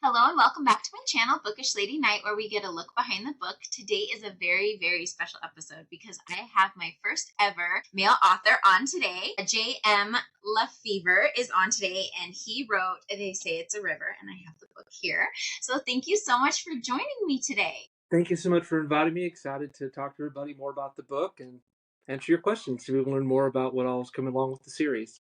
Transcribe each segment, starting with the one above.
Hello and welcome back to my channel, Bookish Lady Night, where we get a look behind the book. Today is a very, very special episode because I have my first ever male author on today. J.M. LeFevre is on today, and he wrote They Say It's a River, and I have the book here. So thank you so much for joining me today. Thank you so much for inviting me. Excited to talk to everybody more about the book and answer your questions so we can learn more about what all is coming along with the series.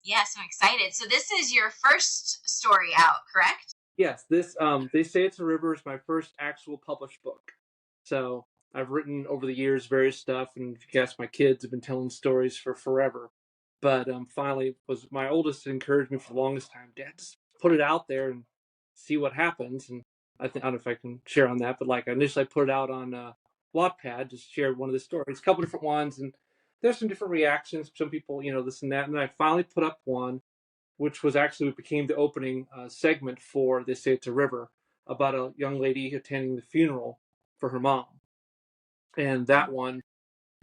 Yes, I'm excited. So this is your first story out, correct? Yes, this They Say It's a River is my first actual published book. So I've written over the years various stuff, and if you guess, my kids have been telling stories for forever. But finally, was my oldest encouraged me for the longest time, Dad, just put it out there and see what happens. And I don't know if I can share on that, but like initially I put it out on Wattpad, just shared one of the stories, a couple different ones, and there's some different reactions. Some people, this and that, and then I finally put up one which was actually what became the opening segment for They Say It's a River, about a young lady attending the funeral for her mom. And that one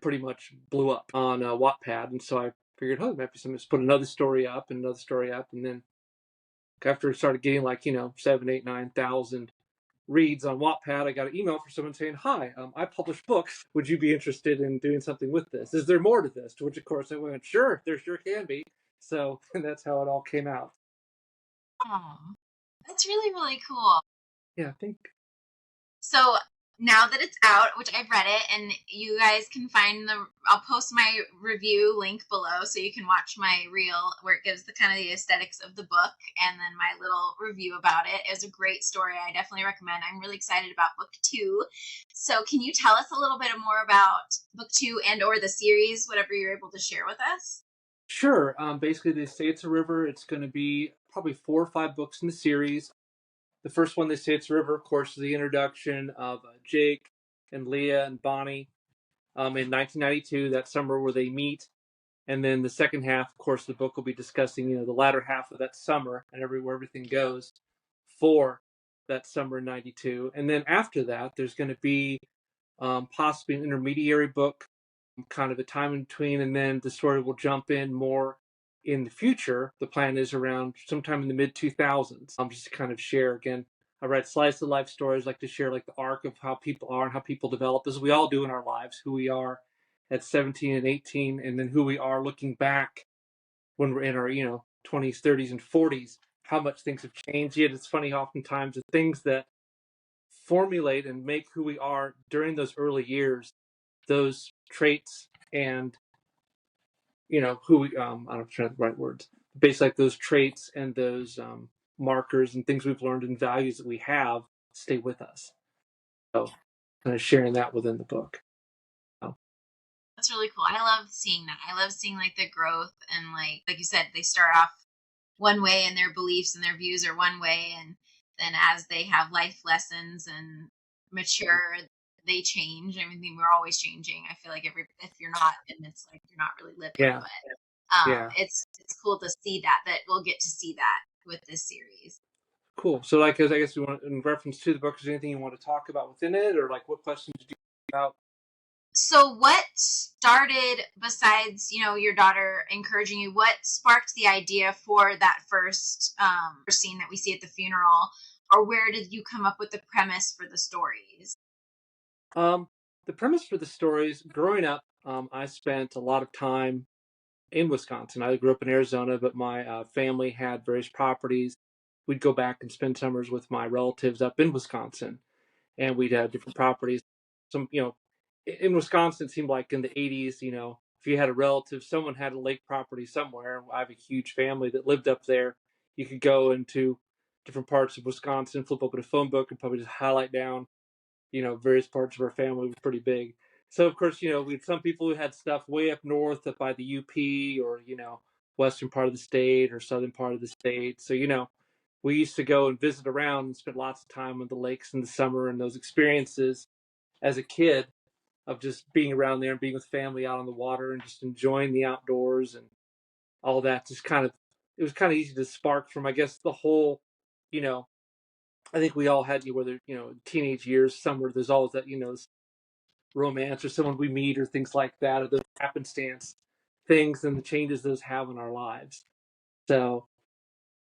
pretty much blew up on Wattpad. And so I figured, oh, maybe somebody's put another story up and another story up. And then after it started getting 7, 8, 9,000 reads on Wattpad, I got an email from someone saying, hi, I publish books. Would you be interested in doing something with this? Is there more to this? To which, of course, I went, sure, there sure can be. So, and that's how it all came out. Oh, that's really, really cool. Yeah, I think. So now that it's out, which I've read it, and you guys can I'll post my review link below so you can watch my reel where it gives the kind of the aesthetics of the book and then my little review about it. It was a great story. I definitely recommend. I'm really excited about book 2. So can you tell us a little bit more about book 2 and or the series, whatever you're able to share with us? Sure. Basically, They Say It's a River. It's going to be probably 4 or 5 books in the series. The first one, They Say It's a River, of course, is the introduction of Jake and Leah and Bonnie in 1992, that summer where they meet. And then the second half, of course, the book will be discussing, the latter half of that summer and where everything goes for that summer in 92. And then after that, there's going to be possibly an intermediary book, kind of a time in between, and then the story will jump in more in the future. The plan is around sometime in the mid 2000s. Just to kind of share again. I write slice of life stories, like to share like the arc of how people are and how people develop, as we all do in our lives, who we are at 17 and 18, and then who we are looking back when we're in our 20s, 30s, and 40s. How much things have changed. Yet it's funny, oftentimes the things that formulate and make who we are during those early years, those traits and who we I don't know if I'm the right words, basically like those traits and those markers and things we've learned and values that we have stay with us. So kind of sharing that within the book. So, That's really cool. I love seeing that. I love seeing like the growth and like you said, they start off one way and their beliefs and their views are one way, and then as they have life lessons and mature, they change. I mean, we're always changing. I feel like if you're not, and it's like you're not really living. yeah, But yeah, it's cool to see that we'll get to see that with this series. cool. So like, as I guess you want in reference to the book, is there anything you want to talk about within it, or like what questions did you have about? So what started, besides, your daughter encouraging you, what sparked the idea for that first scene that we see at the funeral, or where did you come up with the premise for the stories? Um, the premise for the stories, growing up, I spent a lot of time in Wisconsin. I grew up in Arizona, but my family had various properties. We'd go back and spend summers with my relatives up in Wisconsin, and we'd have different properties. Some, in Wisconsin, it seemed like in the 80s, if you had a relative, someone had a lake property somewhere. I have a huge family that lived up there. You could go into different parts of Wisconsin, flip open a phone book, and probably just highlight down various parts of our family was pretty big. So of course, we had some people who had stuff way up north, up by the UP, or western part of the state or southern part of the state. So we used to go and visit around and spend lots of time on the lakes in the summer, and those experiences as a kid of just being around there and being with family out on the water and just enjoying the outdoors and all that. Just kind of, it was kind of easy to spark from, I guess, the whole, you know I think we all had, whether teenage years, somewhere there's always that romance or someone we meet or things like that, or those happenstance things and the changes those have in our lives. So,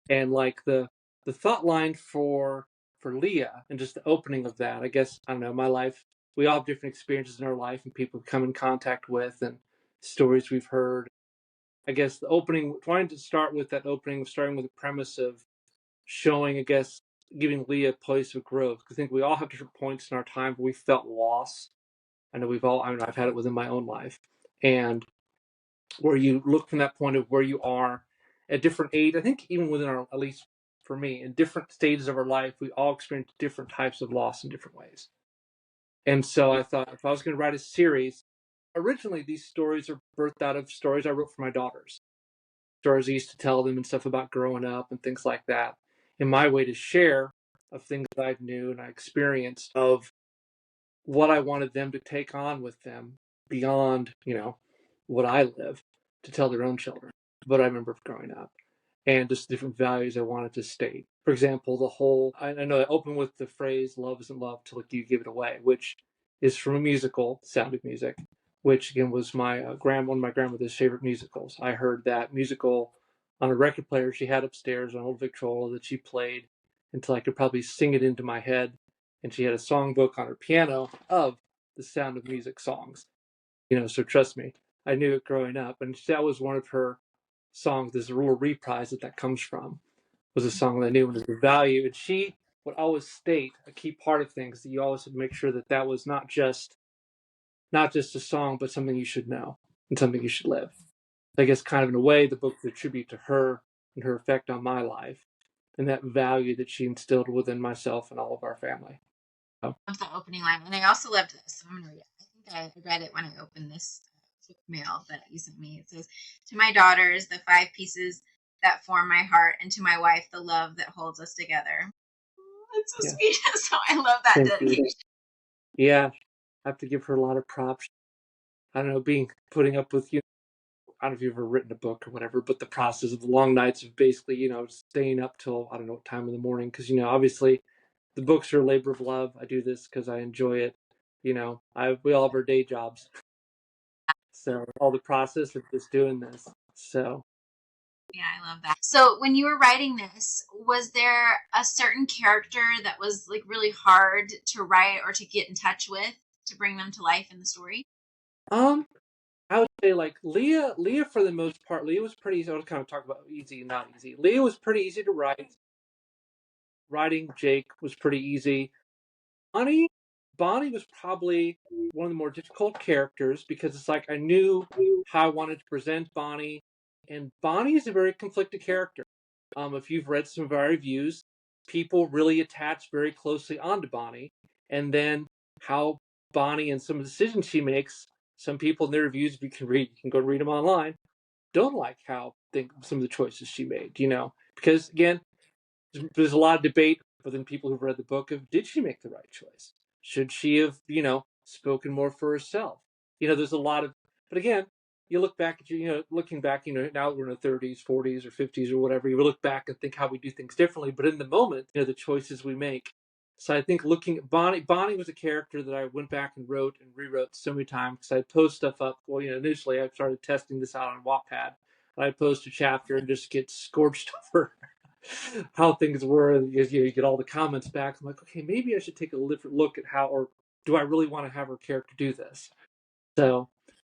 and like the thought line for for Leah and just the opening of that. I guess, I don't know, my life, we all have different experiences in our life and people we come in contact with and stories we've heard. I guess the opening, trying to start with that opening, starting with the premise of showing, I guess, giving Leah a place of growth. I think we all have different points in our time where we felt lost. I know we've all, I mean, I've had it within my own life. And where you look from that point of where you are at different age. I think even within our, at least for me, in different stages of our life, we all experience different types of loss in different ways. And so I thought if I was going to write a series, originally these stories are birthed out of stories I wrote for my daughters, stories I used to tell them and stuff about growing up and things like that. And my way to share of things that I knew and I experienced of what I wanted them to take on with them beyond, what I live to tell their own children, what I remember growing up, and just different values I wanted to state. For example, the whole, I know I open with the phrase, love isn't love till you give it away, which is from a musical, Sound of Music, which again was my one of my grandmother's favorite musicals. I heard that musical on a record player she had upstairs, an old Victrola that she played until I could probably sing it into my head, and she had a songbook on her piano of the Sound of Music songs. So trust me, I knew it growing up, and that was one of her songs. There's a real reprise that comes from. Was a song that I knew and was the value, and she would always state a key part of things that you always had to make sure that that was not just a song, but something you should know and something you should live. I guess kind of in a way, the book is a tribute to her and her effect on my life and that value that she instilled within myself and all of our family. So, Love the opening line, and I also loved this. So I'm gonna read it. I think I read it when I opened this mail that you sent me. It says, "To my daughters, the five pieces that form my heart, and to my wife, the love that holds us together." That's so yeah, sweet. So I love that thank you. dedication. Yeah, I have to give her a lot of props. I don't know, putting up with you. I don't know if you've ever written a book or whatever, but the process of the long nights of basically, staying up till I don't know what time in the morning because obviously the books are a labor of love. I do this because I enjoy it. We all have our day jobs, so all the process of just doing this. So Yeah, I love that. So when you were writing this, was there a certain character that was like really hard to write or to get in touch with to bring them to life in the story? um, I would say like Leah for the most part, Leah was pretty easy. I was kind of talk about easy and not easy. Leah was pretty easy to write. Writing Jake was pretty easy. Bonnie, Bonnie was probably one of the more difficult characters because it's like I knew how I wanted to present Bonnie, and Bonnie is a very conflicted character. If you've read some of our reviews, people really attach very closely onto Bonnie, and then how Bonnie and some of the decisions she makes. Some people in their reviews, if you can go read them online, don't like how think some of the choices she made. Because again, there's a lot of debate within people who've read the book of did she make the right choice? Should she have, spoken more for herself? There's a lot of, but again, you look back at looking back, now we're in the 30s, 40s, or 50s or whatever. You look back and think how we do things differently, but in the moment, the choices we make. So I think looking at Bonnie was a character that I went back and wrote and rewrote so many times because I'd post stuff up. Well, initially I started testing this out on Wattpad. I'd post a chapter and just get scorched over how things were. You get all the comments back. I'm like, okay, maybe I should take a different look at how, or do I really want to have her character do this? So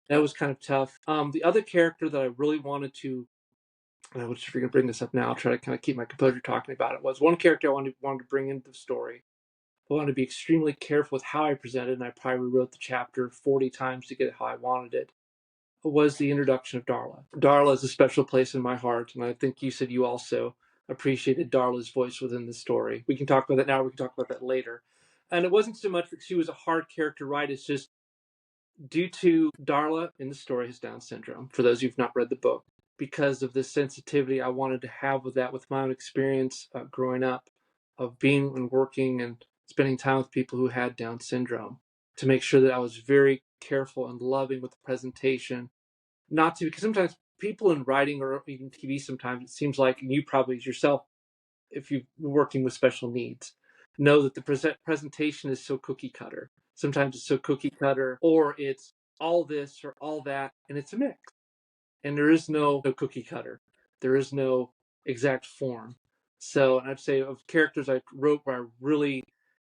that was kind of tough. The other character that I really wanted to, and I was just going to bring this up now, I'll try to kind of keep my composure talking about it, was one character I wanted to bring into the story. I wanted to be extremely careful with how I presented, and I probably wrote the chapter 40 times to get it how I wanted it. Was the introduction of Darla. Darla is a special place in my heart, and I think you said you also appreciated Darla's voice within the story. We can talk about that now, we can talk about that later. And it wasn't so much that she was a hard character to write, it's just due to Darla in the story has Down syndrome, for those who've not read the book, because of the sensitivity I wanted to have with that, with my own experience growing up, of being and working and spending time with people who had Down syndrome, to make sure that I was very careful and loving with the presentation. Not to, because sometimes people in writing or even TV, sometimes it seems like, and you probably yourself, if you're working with special needs, know that the presentation is so cookie cutter. Sometimes it's so cookie cutter, or it's all this or all that, and it's a mix. And there is no cookie cutter. There is no exact form. So, and I'd say of characters I wrote where I really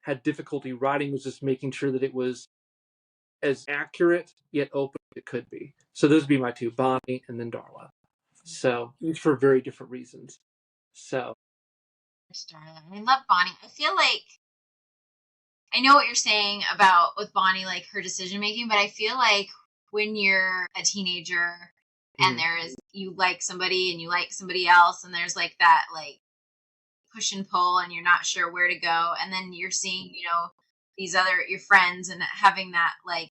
had difficulty writing was just making sure that it was as accurate yet open as it could be. So those would be my two, Bonnie and then Darla. So each for very different reasons. So Starla. I love Bonnie. I feel like I know what you're saying about with Bonnie, like her decision making, but I feel like when you're a teenager and there is you like somebody and you like somebody else and there's like that like push and pull and you're not sure where to go and then you're seeing, these other your friends and having that like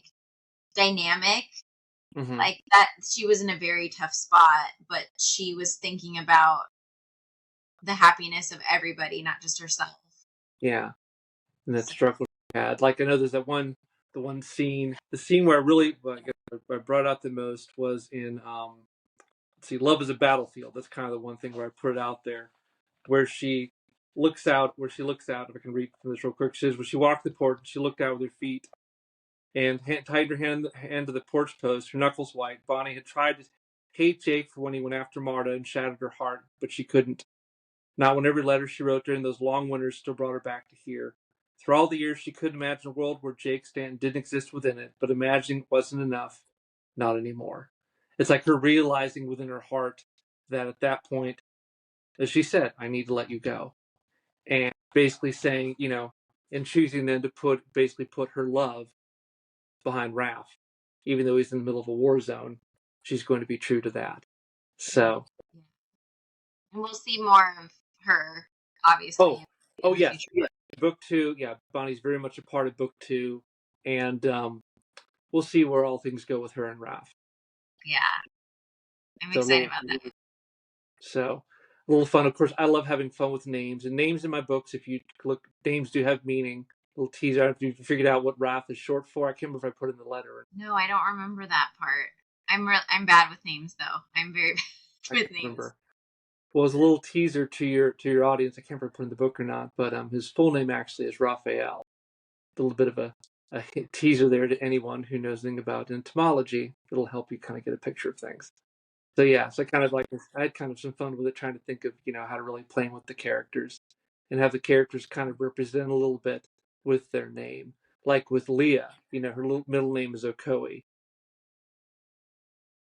dynamic like that she was in a very tough spot, but she was thinking about the happiness of everybody, not just herself. yeah, and that struggle I had. Like I know there's the one scene, the scene where I really I brought out the most was in let's see, Love is a Battlefield. That's kind of the one thing where I put it out there, where she looks out. If I can read from this real quick, she says, when she walked the porch, she looked out with her feet and tied her hand to the porch post, her knuckles white. Bonnie had tried to hate Jake for when he went after Marta and shattered her heart, but she couldn't. Not when every letter she wrote during those long winters still brought her back to here. Through all the years, she couldn't imagine a world where Jake Stanton didn't exist within it, but imagining wasn't enough. Not anymore. It's like her realizing within her heart that at that point, as she said, I need to let you go. And basically saying, and choosing then to put her love behind Raph. Even though he's in the middle of a war zone, she's going to be true to that. So. Yeah. And we'll see more of her, obviously, in Oh the yes, future. yeah. Book two, yeah. Bonnie's very much a part of book two, and we'll see where all things go with her and Raph. Yeah, I'm So excited about that. So a little fun. Of course, I love having fun with names and names in my books. If you look, names do have meaning. A little teaser. If you figured out what Raph is short for, I can't remember if I put in the letter. No, I don't remember that part. I'm bad with names though. I'm very I bad can't with names. remember. Well, as a little teaser to your audience, I can't remember if I put in the book or not, but his full name actually is Raphael. A little bit of a teaser there to anyone who knows anything about entomology. It'll help you kind of get a picture of things. So yeah, so I had kind of some fun with it, trying to think of how to really play with the characters and have the characters kind of represent a little bit with their name. Like with Leah, her middle name is Ocoee,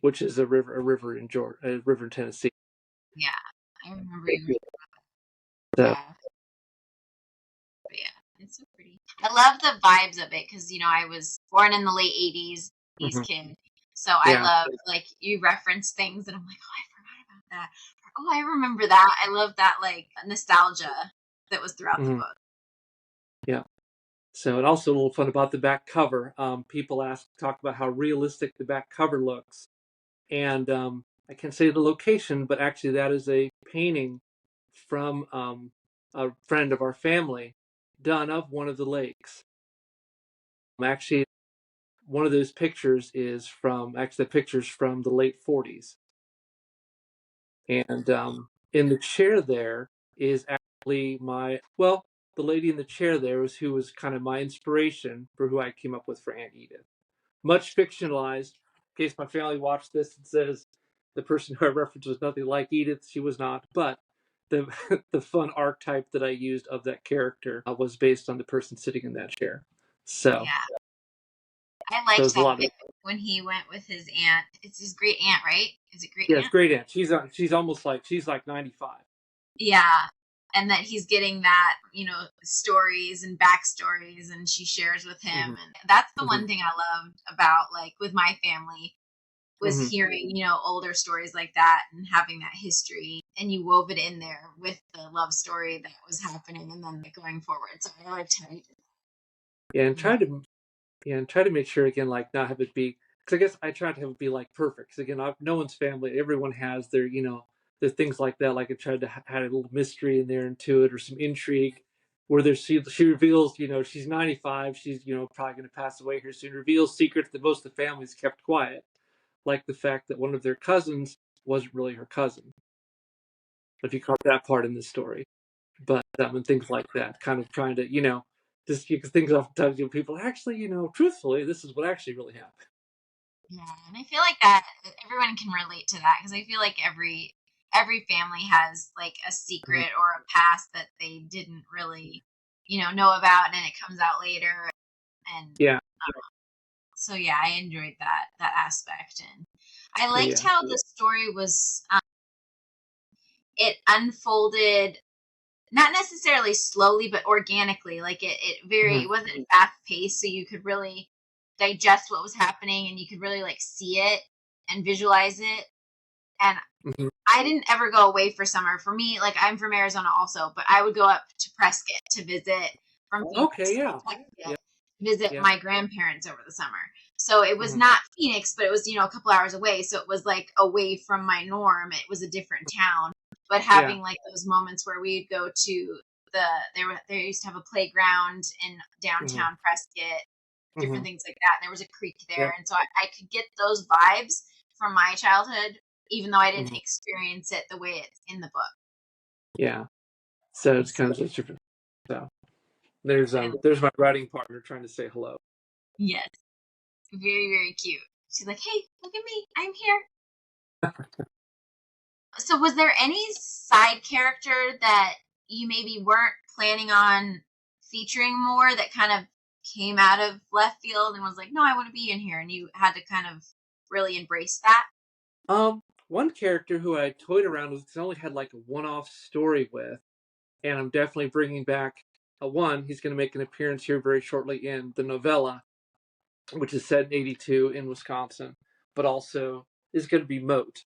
which is a river in Georgia, a river in Tennessee. Yeah, I remember you. So, Yeah, but yeah, it's so pretty. I love the vibes of it because I was born in the late '80s, kid. So I yeah. love like you reference things and I'm like, oh, I forgot about that. Oh, I remember that. I love that like nostalgia that was throughout the Mhm. book. Yeah. So, and also a little fun about the back cover. People talk about how realistic the back cover looks, and I can't say the location, but actually that is a painting from a friend of our family done of one of the lakes. Actually, one of those pictures is from the pictures from the late 40s, and in the chair there is actually the lady in the chair there was who was kind of my inspiration for who I came up with for Aunt Edith. Much fictionalized. In case my family watched this and says the person who I referenced was nothing like Edith, she was not. But the the fun archetype that I used of that character was based on the person sitting in that chair. So, Yeah, I so liked it's a that lot of bit when he went with his aunt. It's his great aunt, right? Is it great yeah, it's aunt? great aunt. She's almost like she's like 95. Yeah. And that he's getting that, stories and backstories and she shares with him. Mm-hmm. And that's the Mm-hmm. one thing I loved about like with my family was Mm-hmm. hearing, older stories like that and having that history and you wove it in there with the love story that was happening and then going forward. So I liked how you did Yeah, and that. try to make sure again, like not have it be because I guess I try to have it be like perfect. Because again, no one's family. Everyone has their their things like that. Like I tried to add a little mystery in there into it or some intrigue. Where she reveals she's 95. She's probably going to pass away here soon. Reveals secrets that most of the family's kept quiet, like the fact that one of their cousins wasn't really her cousin. If you caught that part in the story, but and things like that, kind of trying to just because things oftentimes people actually truthfully this is what actually really happened. Yeah, and I feel like that everyone can relate to that because I feel like every family has like a secret or a past that they didn't really, know about, and it comes out later. And Yeah. so yeah, I enjoyed that aspect, and I liked Yeah. how the story was. It unfolded not necessarily slowly, but organically. Like it wasn't fast paced, so you could really digest what was happening, and you could really like see it and visualize it. And Mm-hmm. I didn't ever go away for summer. For me, like I'm from Arizona also, but I would go up to Prescott to visit from Okay. Phoenix, Yeah. to visit Yeah. my grandparents over the summer. So it was not Phoenix, but it was, a couple hours away. So it was like away from my norm. It was a different town. But Yeah. having like those moments where we'd go to they used to have a playground in downtown Prescott, different things like that. And there was a creek there. Yep. And so I could get those vibes from my childhood, even though I didn't Mhm. experience it the way it's in the book. Yeah. So it's kind of just different. So there's my writing partner trying to say hello. Yes, very, very cute. She's like, hey, look at me. I'm here. So was there any side character that you maybe weren't planning on featuring more that kind of came out of left field and was like, no, I want to be in here, and you had to kind of really embrace that? One character who I toyed around with, 'cause I only had like a one-off story with, and I'm definitely bringing back a one. He's going to make an appearance here very shortly in the novella, which is set in '82 in Wisconsin, but also is going to be Moat.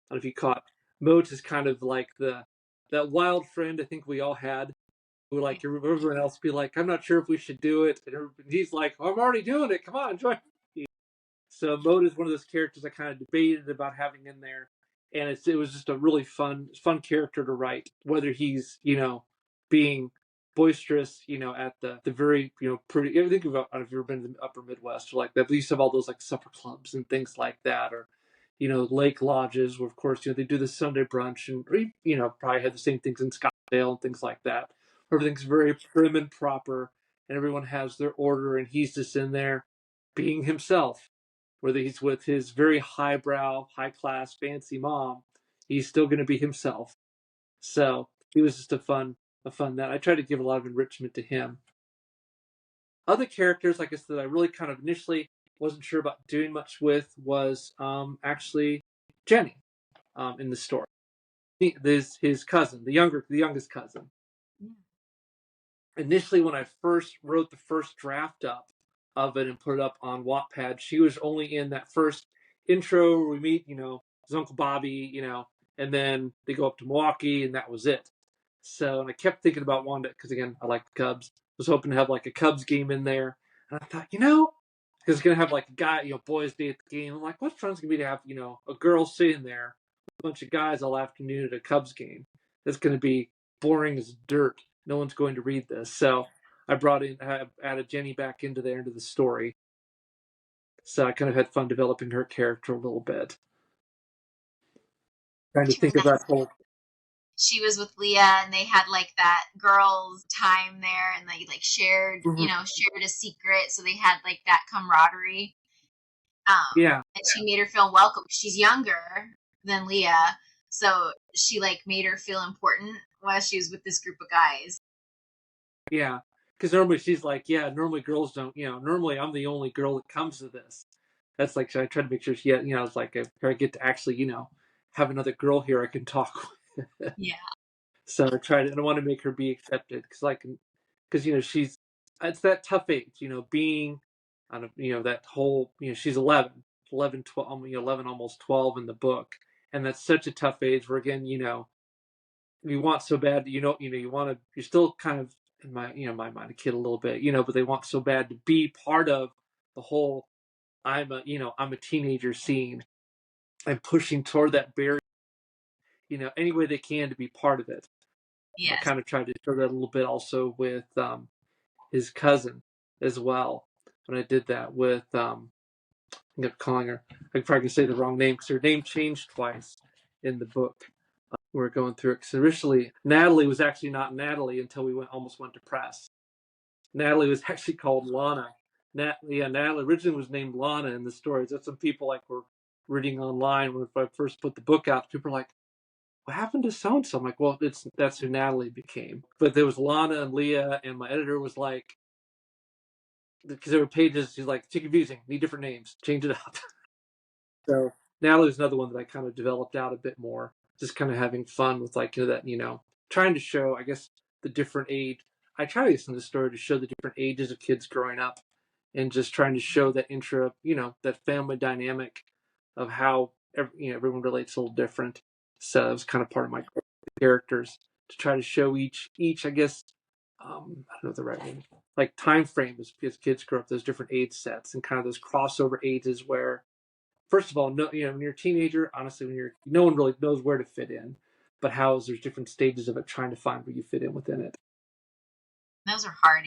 I don't know if you caught. Moat is kind of like that wild friend I think we all had, who like everyone else be like, I'm not sure if we should do it, and he's like, oh, I'm already doing it. Come on, join me. So Moat is one of those characters I kind of debated about having in there, and it was just a really fun character to write. Whether he's being boisterous, at the very pretty. I think about, I don't know if you've ever been to the Upper Midwest, or like that. We used to have all those like supper clubs and things like that, or lake lodges where of course they do the Sunday brunch, and probably had the same things in Scottsdale and things like that. Everything's very prim and proper, and everyone has their order, and he's just in there being himself. Whether he's with his very highbrow, high class, fancy mom, he's still going to be himself. So he was just a fun that I tried to give a lot of enrichment to him. Other characters, like I said, I really kind of initially wasn't sure about doing much with was actually Jenny in the story. His cousin, the youngest cousin. Initially, when I first wrote the first draft up of it and put it up on Wattpad, she was only in that first intro where we meet, his Uncle Bobby, and then they go up to Milwaukee, and that was it. So, and I kept thinking about Wanda because again, I like the Cubs. I was hoping to have like a Cubs game in there, and I thought, because it's gonna have like a guy, boys' day at the game. I'm like, what fun's gonna be to have, a girl sitting there with a bunch of guys all afternoon at a Cubs game? That's gonna be boring as dirt. No one's going to read this. So I added Jenny back into the story. So I kind of had fun developing her character a little bit. Trying to She was think of that whole. she was with Leah, and they had like that girls time there, and they like shared a secret, so they had like that camaraderie. Yeah, And she made her feel welcome. She's younger than Leah, so she like made her feel important while she was with this group of guys. yeah. Because normally she's like, yeah, normally girls don't, normally I'm the only girl that comes to this. That's like, so I try to make sure she, it's like, if I get to actually, have another girl here I can talk with. Yeah. So I tried, and I want to make her be accepted because she's it's that tough age, being on that whole she's 11, 12, 11 almost 12 in the book, and that's such a tough age where again you want so bad you want to you're still kind of in my mind a kid a little bit but they want so bad to be part of the whole I'm a teenager scene and pushing toward that barrier any way they can to be part of it. I Yes. kind of tried to show that a little bit also with his cousin as well. When I did that with, I kept calling her, I probably can say the wrong name because her name changed twice in the book. We're going through it because initially Natalie was actually not Natalie until we almost went to press. Natalie was actually called Lana. Natalie originally was named Lana in the stories. That's some people like were reading online when I first put the book out. People were like, what happened to so and so? I'm like, well, that's who Natalie became. But there was Lana and Leah, and my editor was like, because there were pages, she's like, too confusing, need different names, change it up. So Natalie was another one that I kind of developed out a bit more, just kind of having fun with like that, trying to show, I guess, the different age. I try to get some of the story to show the different ages of kids growing up, and just trying to show that that family dynamic of how everyone relates a little different. So that was kind of part of my characters, to try to show each I guess, I don't know the right name, like time frame as kids grow up, those different age sets and kind of those crossover ages where, first of all, no, when you're a teenager, honestly, no one really knows where to fit in, but there's different stages of it, trying to find where you fit in within it. Those are hard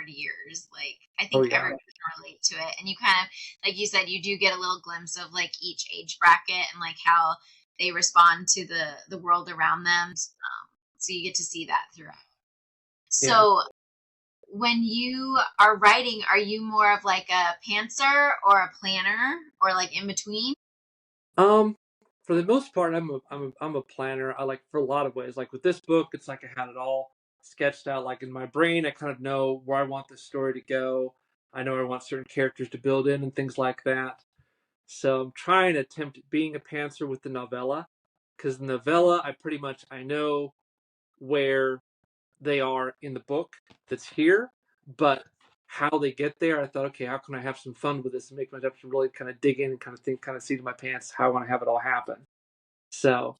years. Like, I Oh think yeah, everyone can relate to it. And you kind of, like you said, you do get a little glimpse of like each age bracket and like how they respond to the world around them. So you get to see that throughout. yeah. So when you are writing, are you more of like a pantser or a planner or like in between? Um, for the most part, I'm a planner. I like, for a lot of ways. Like with this book, it's like I had it all sketched out. Like in my brain, I kind of know where I want the story to go. I know I want certain characters to build in and things like that. So I'm trying to attempt being a pantser with the novella, because the novella, I know where they are in the book that's here, but how they get there, I thought, okay, how can I have some fun with this and make myself really kind of dig in and kind of think, kind of see to my pants how I want to have it all happen. So,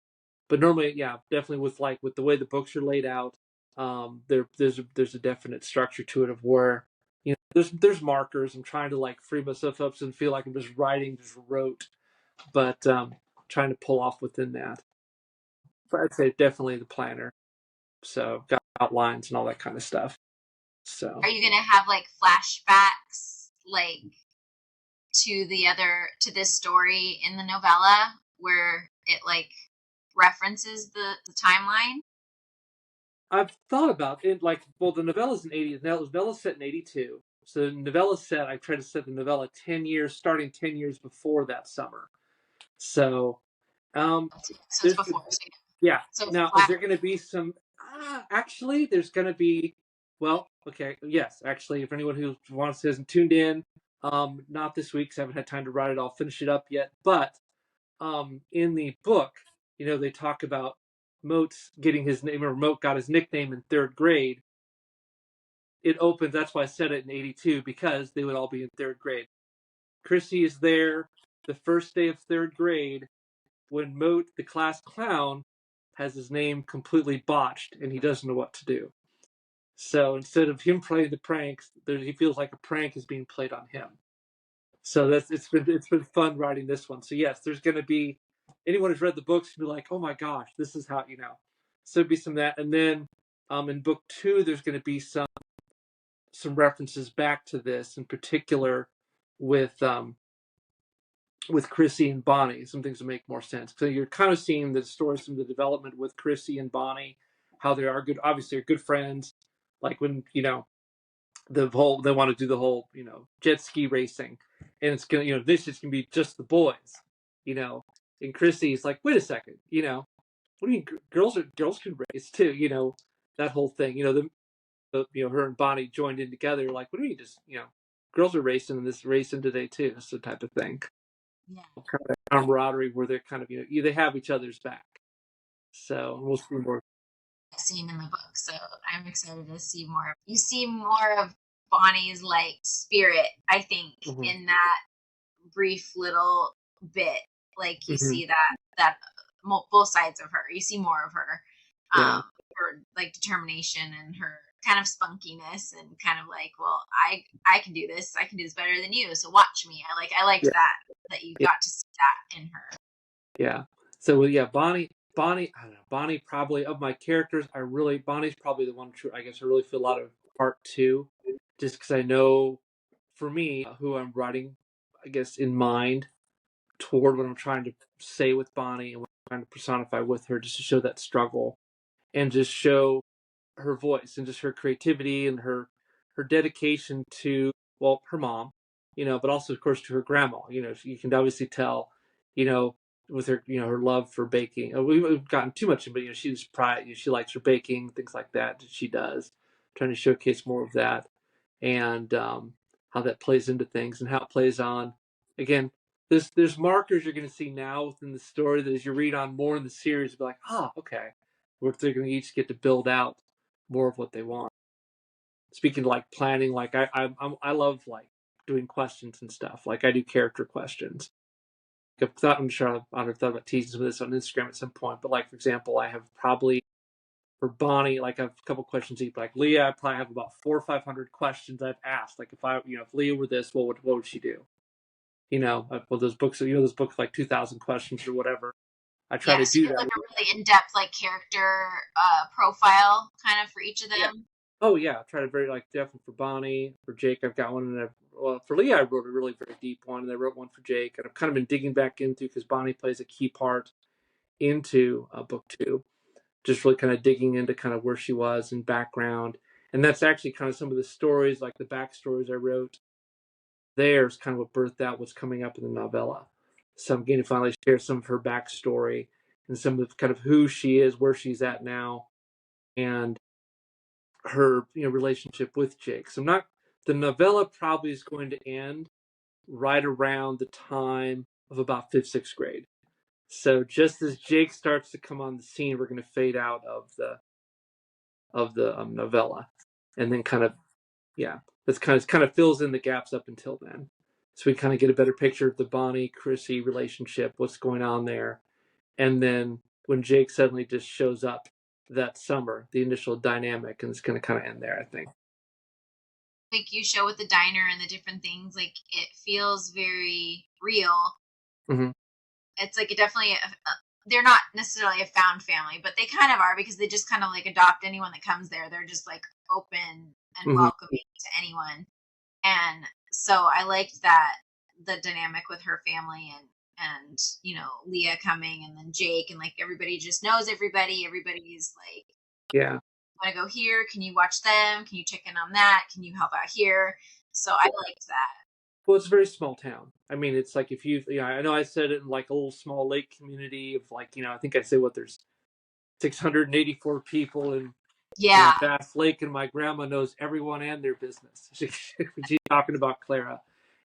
but normally, yeah, definitely with the way the books are laid out, there's a definite structure to it of where, there's markers. I'm trying to like free myself up and feel like I'm just writing, just wrote, but trying to pull off within that. But I'd say definitely the planner. So got outlines and all that kind of stuff. Are So you gonna have like flashbacks like to this story in the novella where it like references the timeline? I've thought about it. Like, well, the novella's in 80. The novella's set in 82. So the novella set, I tried to set the novella 10 years, starting 10 years before that summer. So, um, So it's there's, before. So, yeah. so Now, is flash. there going to be some? Actually, there's going to be. Well, okay, yes. Actually, if anyone who wants hasn't tuned in, not this week, 'cause I haven't had time to write it. I'll finish it up yet. But in the book, they talk about Moat's getting his name, or Moat got his nickname in third grade. It opens, that's why I said it in 82, because they would all be in third grade. Chrissy is there the first day of third grade when Moat, the class clown, has his name completely botched and he doesn't know what to do. So instead of him playing the pranks, he feels like a prank is being played on him. So it's been fun writing this one. So yes, there's going to be, anyone who's read the books can be like, oh my gosh, this is how. So it'd be some of that, and then in book two, there's going to be some references back to this, in particular with Chrissy and Bonnie. Some things will make more sense. So you're kind of seeing the story, some of the development with Chrissy and Bonnie, how they are good, obviously are good friends. Like when they want to do the whole jet ski racing, and it's gonna this is gonna be just the boys, you know. And Chrissy's like, wait a second, what do you mean girls can race too, that whole thing, her and Bonnie joined in together, like, what do you mean, just girls are racing in this racing today too, this the type of thing, Yeah. kind of camaraderie where they're kind of they have each other's back. So we'll see more. Scene in the book. So I'm excited to see more. You see more of Bonnie's like spirit, I think, Mm-hmm. in that brief little bit. Like you Mm-hmm. see that both sides of her. You see more of her, Yeah. her like determination and her kind of spunkiness and kind of like, well, I can do this. I can do this better than you. So watch me. I liked Yeah. that you Yeah. got to see that in her. Yeah. So well, yeah, Bonnie, I don't know. Bonnie, probably of my characters, Bonnie's probably the one. True, I guess I really feel a lot of part two, just because I know, for me, who I'm writing, I guess, in mind toward what I'm trying to say with Bonnie and what I'm trying to personify with her, just to show that struggle and just show her voice and just her creativity and her dedication to, well, her mom, but also of course to her grandma. You can obviously tell, you know with her, her love for baking. We've gotten too much, but she's pride. She likes her baking, things like that. She does, trying to showcase more of that, and how that plays into things and how it plays on. Again, there's markers you're going to see now within the story that as you read on more in the series, you'll be like, okay, they're going to each get to build out more of what they want. Speaking of like planning, like I love like doing questions and stuff. Like I do character questions. I'm sure I've thought about teasing some of this on Instagram at some point, but like for example, I have probably for Bonnie, like I have a couple questions each. Like Leah, I probably have about 400 or 500 questions I've asked. Like if Leah were this, what would she do? Well, those books like 2,000 questions or whatever. I try Yeah, to so do you have that. like a really in-depth like character profile kind of for each of Yeah. them. Oh yeah, I try to very like definitely for Bonnie, for Jake, I've got one, and well for Leah, I wrote a really very deep one, and I wrote one for Jake, and I've kind of been digging back into because Bonnie plays a key part into book two, just really kind of digging into kind of where she was and background, and that's actually kind of some of the stories, like the backstories I wrote. There's kind of what birthed out what's coming up in the novella. So I'm getting to finally share some of her backstory and some of kind of who she is, where she's at now, and her relationship with Jake. So I'm not the novella probably is going to end right around the time of about fifth, sixth grade. So just as Jake starts to come on the scene, we're going to fade out of the novella, and then kind of that's kind of fills in the gaps up until then. So we kind of get a better picture of the Bonnie Chrissy relationship, what's going on there, and then when Jake suddenly just shows up that summer, the initial dynamic, and it's going to kind of end there, I think. Like you show with the diner and the different things, like it feels very real. Mm-hmm. It's like it definitely they're not necessarily a found family, but they kind of are because they just kind of like adopt anyone that comes there. They're just like open and Mm-hmm. welcoming to anyone. And so I liked that the dynamic with her family and Leah coming and then Jake and like everybody just knows everybody. Everybody's like, Yeah. want to go here? Can you watch them? Can you check in on that? Can you help out here? So I liked that. Well, it's a very small town. I mean, it's like if I know I said it in like a little small lake community of like, I think I said there's 684 people in Yeah, vast lake, and my grandma knows everyone and their business. She's talking about Clara,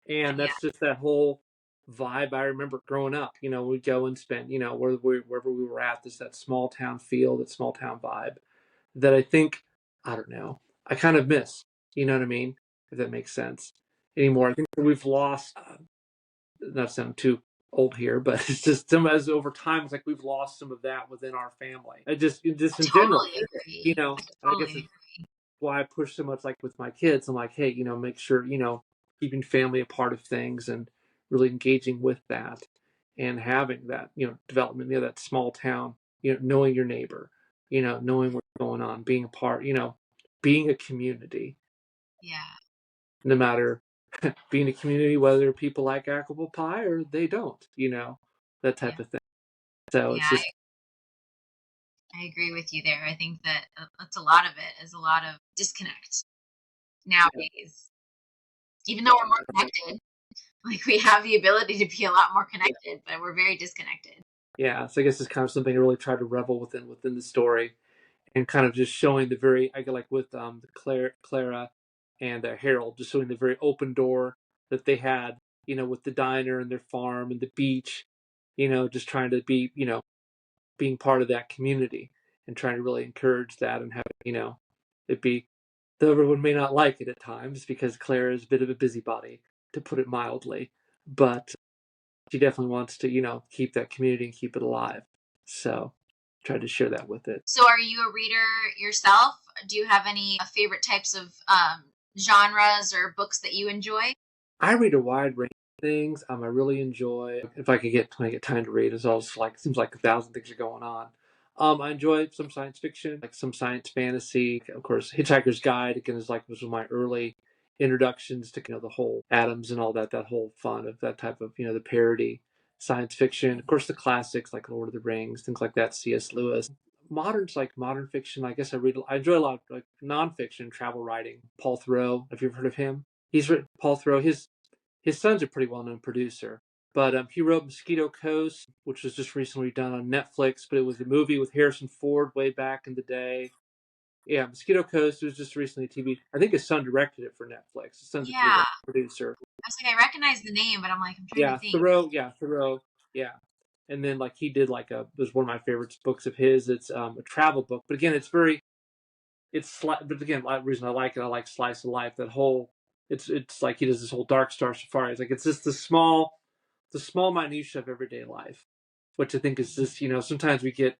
and yeah, that's just that whole vibe I remember growing up. We'd go and spend, wherever we were at, that small town feel, that small town vibe that I think, I don't know, I kind of miss. You know what I mean? If that makes sense anymore. I think we've lost, not sound too old here, but it's just some as over time, it's like we've lost some of that within our family. Just I in general, totally agree. I I guess totally it's agree. why I push so much like with my kids. I'm like, hey, make sure, keeping family a part of things and really engaging with that and having that, development, that small town, knowing your neighbor, knowing what's going on, being a part, being a community, Yeah, no matter being a community, whether people like apple pie or they don't, that yeah, type of thing. So yeah. it's just, I agree with you there. I think that that's a lot of it is a lot of disconnect nowadays. Even though we're more connected, like we have the ability to be a lot more connected, but we're very disconnected. yeah. So I guess it's kind of something I really try to revel within the story and kind of just showing the very, I get like with Clara and Harold, just showing the very open door that they had, with the diner and their farm and the beach, just trying to be, being part of that community and trying to really encourage that and have, it be, though everyone may not like it at times because Clara is a bit of a busybody, to put it mildly, but she definitely wants to, keep that community and keep it alive. So tried to share that with it. So, are you a reader yourself? Do you have any favorite types of genres or books that you enjoy? I read a wide range of things. I really enjoy if I could get when I get time to read. It's always like seems like 1,000 things are going on. I enjoy some science fiction, like some science fantasy. Of course, Hitchhiker's Guide again is like was one of my early introductions to the whole atoms and all that whole fun of that type of the parody science fiction. Of course, the classics like Lord of the Rings, things like that. C.S. Lewis. Moderns like modern fiction. I guess I enjoy a lot of like nonfiction, travel writing. Paul Thoreau. Have you ever heard of him? He's written Paul Thoreau. His son's a pretty well known producer. But he wrote Mosquito Coast, which was just recently done on Netflix, but it was a movie with Harrison Ford way back in the day. Yeah, Mosquito Coast was just recently TV. I think his son directed it for Netflix. His son's a Yeah. producer. I was like, I recognize the name, but I'm like, I'm trying to Yeah, think. Thoreau. Yeah, Thoreau. Yeah, and then like he did like it was one of my favorite books of his. It's a travel book, but again, but again, the reason I like it, I like slice of life. That whole it's like he does this whole Dark Star Safari. It's like it's just the small minutia of everyday life, which I think is just sometimes we get.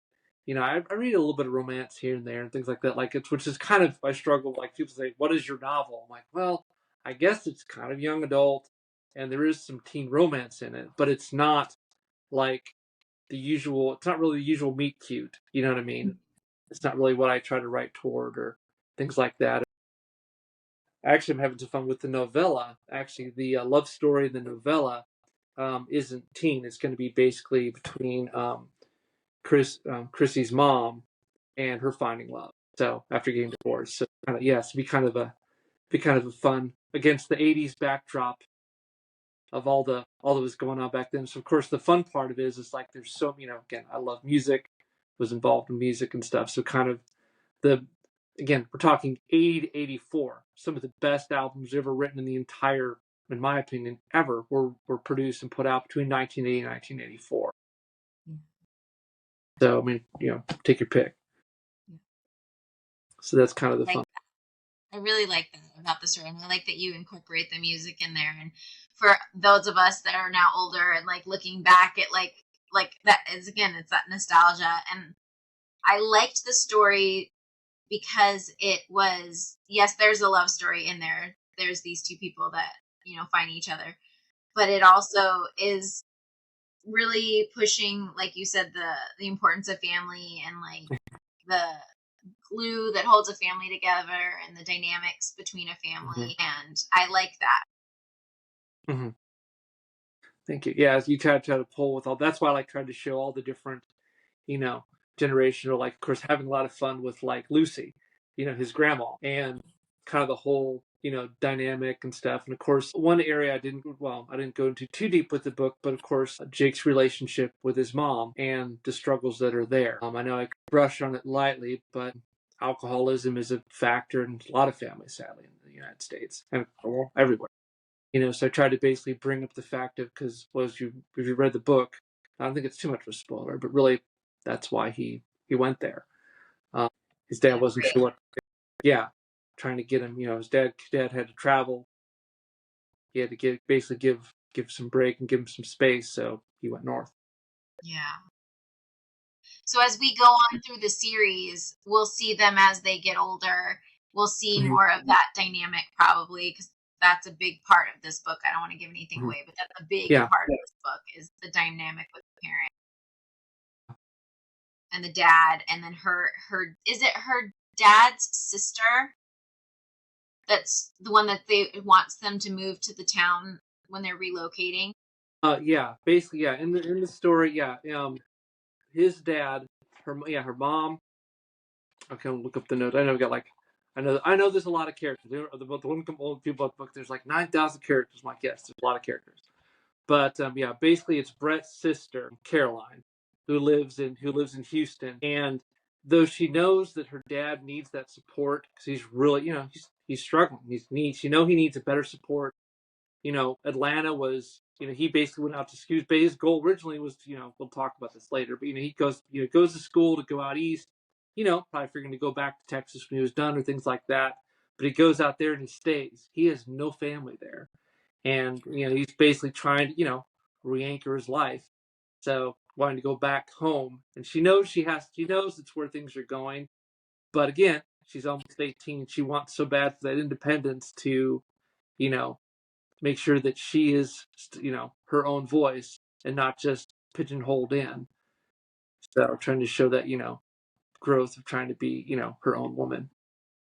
I read a little bit of romance here and there and things like that. Like which is kind of I struggle. Like people say, "What is your novel?" I'm like, well, I guess it's kind of young adult, and there is some teen romance in it, but it's not like the usual. It's not really the usual meet cute. You know what I mean? It's not really what I try to write toward or things like that. Actually, I'm having some fun with the novella. Actually, the love story in the novella isn't teen. It's going to be basically between Chrissy's mom and her finding love. So after getting divorced, so kind of yes, be kind of a fun against the '80s backdrop of all that was going on back then. So of course, the fun part of it is like there's so again, I love music, was involved in music and stuff. So kind of the again, we're talking 80 to 84. Some of the best albums ever written in the entire, in my opinion, ever were produced and put out between 1980 and 1984. So I mean, take your pick. So that's kind of the Like fun. I really like that about the story. And I like that you incorporate the music in there. And for those of us that are now older and like looking back at like that is again, it's that nostalgia. And I liked the story because it was yes, there's a love story in there. There's these two people that find each other, but it also is really pushing, like you said, the importance of family and like the glue that holds a family together and the dynamics between a Mm-hmm. family. And I like that. Mm-hmm. Thank you. Yeah, as you try to pull with all. That's why I like trying to show all the different, you know, generational. Like, of course, having a lot of fun with like Lucy, his grandma, and kind of the whole dynamic and stuff. And of course, one area I didn't go into too deep with the book, but of course, Jake's relationship with his mom and the struggles that are there. I know I brush on it lightly, but alcoholism is a factor in a lot of families, sadly, in the United States and well, everywhere. So I tried to basically bring up the fact of because if you read the book, I don't think it's too much of a spoiler, but really that's why he went there. Um, his dad Yeah, wasn't sure what. Yeah, trying to get him. His dad had to travel. He had to basically give some break and give him some space, so he went north. yeah. So as we go on through the series, we'll see them as they get older. We'll see Mm-hmm. more of that dynamic probably because that's a big part of this book. I don't want to give anything Mm-hmm. away, but that's a big Yeah, part of this book is the dynamic with the parent and the dad, and then her is it her dad's sister that's the one that they wants them to move to the town when they're relocating. yeah. Basically, yeah. In the story, yeah. His dad, her mom. Okay, I'll look up the notes. I know we got like, I know there's a lot of characters. The one old people about the book. There's like 9,000 characters. I'm like, yes, there's a lot of characters. But yeah, basically it's Brett's sister Caroline, who lives in Houston, and though she knows that her dad needs that support because he's really he's struggling. He needs a better support. Atlanta was, he basically went out to school. But his goal originally was, we'll talk about this later, but he goes to school to go out east. Probably figuring to go back to Texas when he was done or things like that. But he goes out there and he stays. He has no family there, and he's basically trying to re-anchor his life. So wanting to go back home, and she knows it's where things are going. But again, she's almost 18. She wants so bad for that independence to, you know, make sure that she is, her own voice and not just pigeonholed in. So trying to show that, growth of trying to be, her own woman.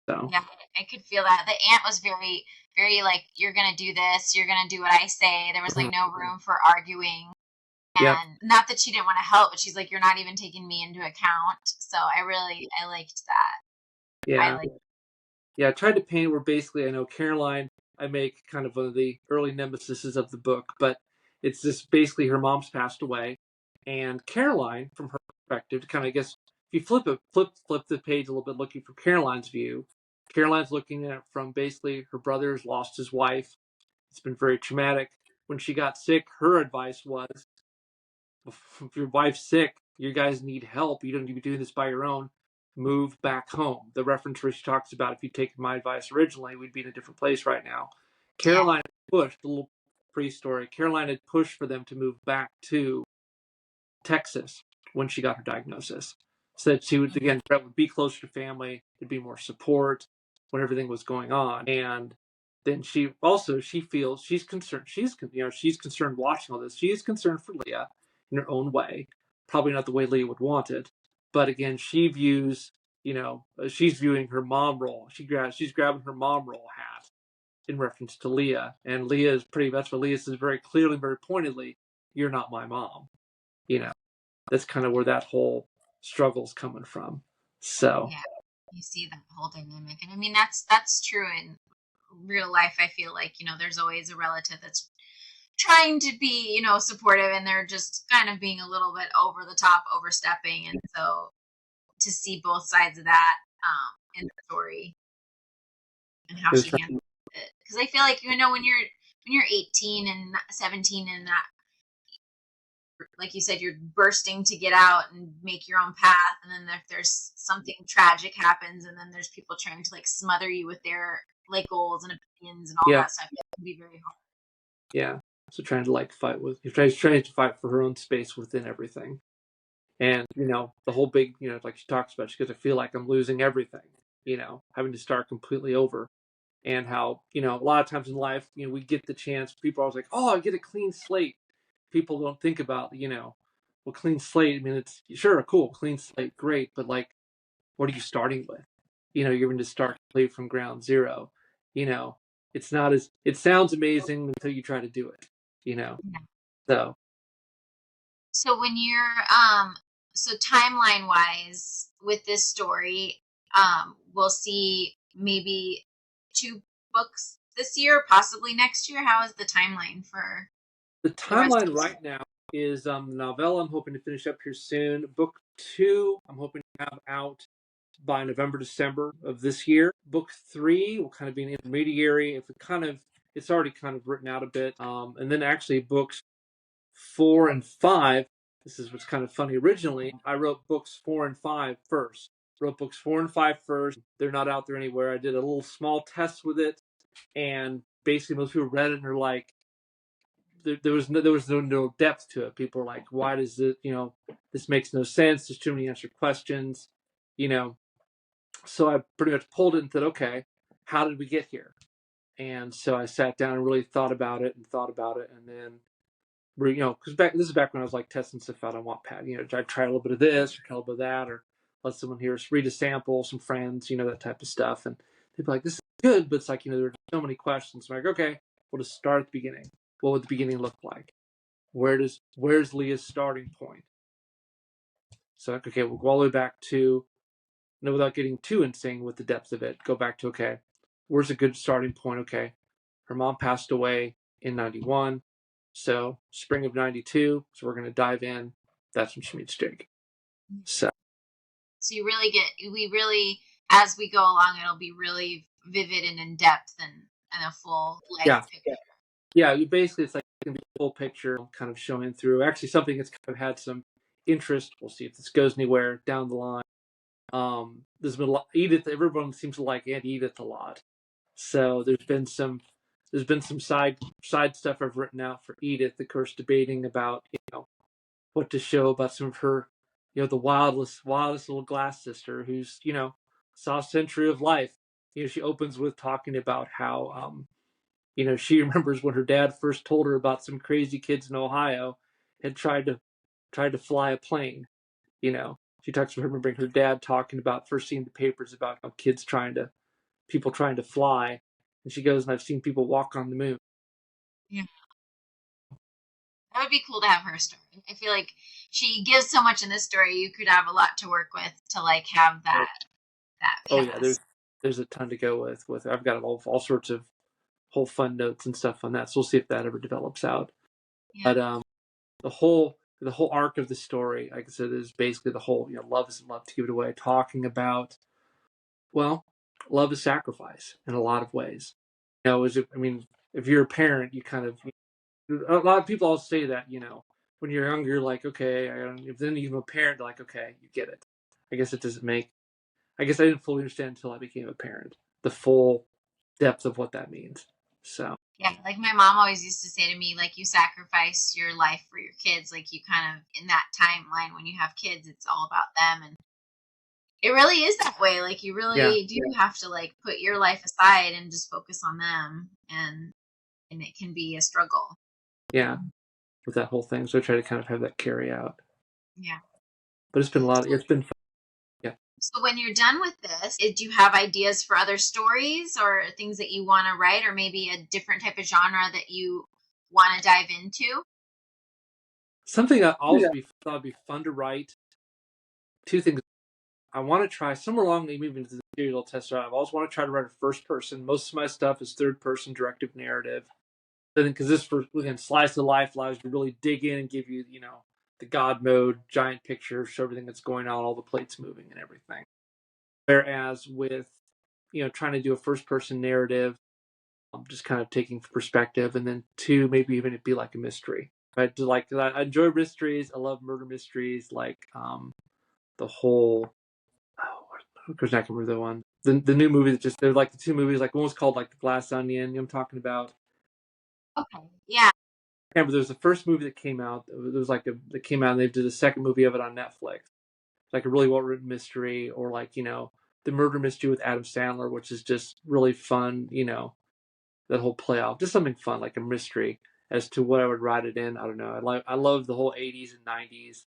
So. Yeah, I could feel that. The aunt was very, very like, you're gonna do this, you're gonna do what I say. There was like no room for arguing. Yep. And not that she didn't want to help, but she's like, you're not even taking me into account. So I liked that. I Yeah. like, Yeah. I tried to paint where basically I know Caroline, I make kind of one of the early nemesises of the book, but it's just basically her mom's passed away, and Caroline, from her perspective, to kind of, I guess, if you flip the page a little bit, looking from Caroline's view, Caroline's looking at it from basically her brother's lost his wife. It's been very traumatic. When she got sick, her advice was, if your wife's sick, you guys need help. You don't need to be doing this by your own. Move back home. The reference where she talks about, if you'd taken my advice originally, we'd be in a different place right now. Yeah. Caroline pushed, a little pre-story, Caroline had pushed for them to move back to Texas when she got her diagnosis. So that she would, again, Brett would be closer to family, there'd be more support when everything was going on. And then she feels she's concerned. She's concerned watching all this. She is concerned for Leah in her own way, probably not the way Leah would want it. But again, she views, she's viewing her mom role. She's grabbing her mom role hat in reference to Leah, and that's what Leah says very clearly, very pointedly. You're not my mom. That's kind of where that whole struggle's coming from. So Yeah, you see that whole dynamic, and I mean that's true in real life. I feel like there's always a relative that's trying to be supportive, and they're just kind of being a little bit over the top, overstepping, and so to see both sides of that in the story and how she handles it, because I feel like when you're 18 and 17 and that, like you said, you're bursting to get out and make your own path, and then if there's something tragic happens, and then there's people trying to like smother you with their like goals and opinions and all that stuff, it can be very hard. Yeah. So trying to fight for her own space within everything. And, the whole big, like she talks about, she goes, I feel like I'm losing everything, having to start completely over. And how, a lot of times in life, we get the chance, people are always like, oh, I get a clean slate. People don't think about, well, clean slate. I mean, it's sure, cool, clean slate, great. But like, what are you starting with? You're going to start completely from ground zero. It's not it sounds amazing until you try to do it, Yeah. so. So when you're so timeline wise with this story, we'll see maybe 2 books this year, possibly next year. How is the timeline for The the rest of timeline right now is novella. I'm hoping to finish up here soon. Book 2, I'm hoping to have out by November, December of this year. Book 3 will kind of be an intermediary. It's already kind of written out a bit. And then actually books 4 and 5. This is what's kind of funny. Originally, I wrote books 4 and 5 first. Wrote books 4 and 5 first. They're not out there anywhere. I did a little small test with it, and basically most people read it and they're like, there was no depth to it. People were like, why does it, this makes no sense. There's too many unanswered questions, so I pretty much pulled it and said, okay, how did we get here? And so I sat down and really thought about it, and then, because this is back when I was like testing stuff out on Wattpad. I try a little bit of this, or try a little bit of that, or let someone hear us read a sample, some friends, that type of stuff, and they'd be like, this is good, but it's like, there are so many questions. I'm like, okay, we'll just start at the beginning. What would the beginning look like? Where's Leah's starting point? So okay, we'll go all the way back to, without getting too insane with the depth of it, go back to, okay, where's a good starting point? Okay, her mom passed away in 91, so spring of 92, so we're going to dive in. That's when she meets Jake. So we really, as we go along, it'll be really vivid and in depth and a full life picture. Yeah, basically it's like going to be a full picture, kind of showing through actually something that's kind of had some interest. We'll see if this goes anywhere down the line. There's been a lot, Edith. Everyone seems to like Aunt Edith a lot, so there's been some side stuff I've written out for Edith. Of course, debating about what to show about some of her, the wildest little glass sister who's saw a century of life. She opens with talking about how she remembers when her dad first told her about some crazy kids in Ohio had tried to fly a plane. She talks about remembering her dad talking about first seeing the papers about how people trying to fly, and she goes, and I've seen people walk on the moon. Yeah, that would be cool to have her story. I feel like she gives so much in this story. You could have a lot to work with to like have that past. Oh yeah, there's a ton to go with. I've got all sorts of whole fun notes and stuff on that. So we'll see if that ever develops out. Yeah. But the whole arc of the story, like I said, is basically the whole, love isn't love to give it away, talking about, well, love is sacrifice in a lot of ways. I mean, if you're a parent, you kind of, a lot of people all say that, when you're younger, you're like, okay, if then you're a parent, like, okay, you get it. I guess it doesn't make, I guess I didn't fully understand until I became a parent, the full depth of what that means. So, Yeah, like my mom always used to say to me, like, you sacrifice your life for your kids. Like, you kind of, in that timeline when you have kids, it's all about them. And it really is that way. Like, you yeah, really do have to, like, put your life aside and just focus on them. And it can be a struggle. yeah, with that whole thing. So I try to kind of have that carry out. Yeah. But it's been a lot, it's been fun. Yeah. So when you're done with this, do you have ideas for other stories or things that you want to write, or maybe a different type of genre that you want to dive into? Something that also thought would be fun to write. Two things. I want to try somewhere along maybe even to the serial tester. I've always want to try to write a first person. Most of my stuff is third person directive narrative. Then because this for again slice of life allows you to really dig in and give you the God mode, giant picture, show everything that's going on, all the plates moving and everything. Whereas with trying to do a first person narrative, just kind of taking perspective, and then two, maybe even it be like a mystery. I enjoy mysteries. I love murder mysteries, like the whole. Oh, because I can remember the one. The new movie that just they're like the two movies. Like one was called like The Glass Onion. I'm talking about. Okay. Yeah. Yeah, but there's the first movie that came out. There was like that came out, and they did a second movie of it on Netflix. It's like a really well written mystery, or like the murder mystery with Adam Sandler, which is just really fun. That whole play off, just something fun, like a mystery as to what I would write it in. I don't know. I love the whole '80s and '90s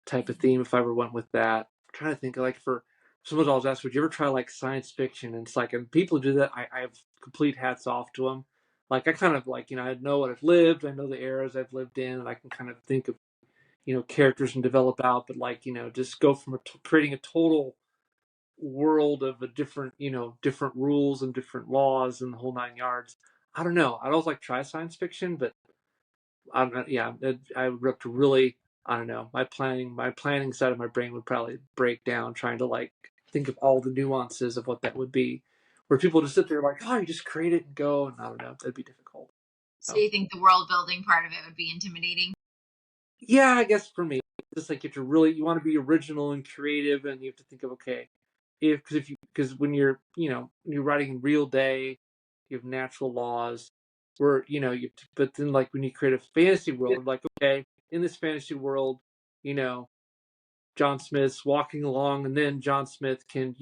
type of theme. If I ever went with that, I'm trying to think like for someone's always asked, would you ever try like science fiction? And it's like, and people who do that, I have complete hats off to them. Like I kind of like I know what I've lived, I know the eras I've lived in, and I can kind of think of characters and develop out. But like just go from creating a total world of a different different rules and different laws and the whole nine yards. I don't know. I'd always like try science fiction, but I don't know. Yeah, I would have to really. I don't know. My planning side of my brain would probably break down trying to like think of all the nuances of what that would be. Where people just sit there like, oh, you just create it and go, and I don't know. That'd be difficult. So So you think the world building part of it would be intimidating? yeah, I guess for me, just like you want to be original and creative, and you have to think of okay, because when you're writing in real day, you have natural laws, where but then like when you create a fantasy world, like okay, in this fantasy world, you know, John Smith's walking along, and then John Smith can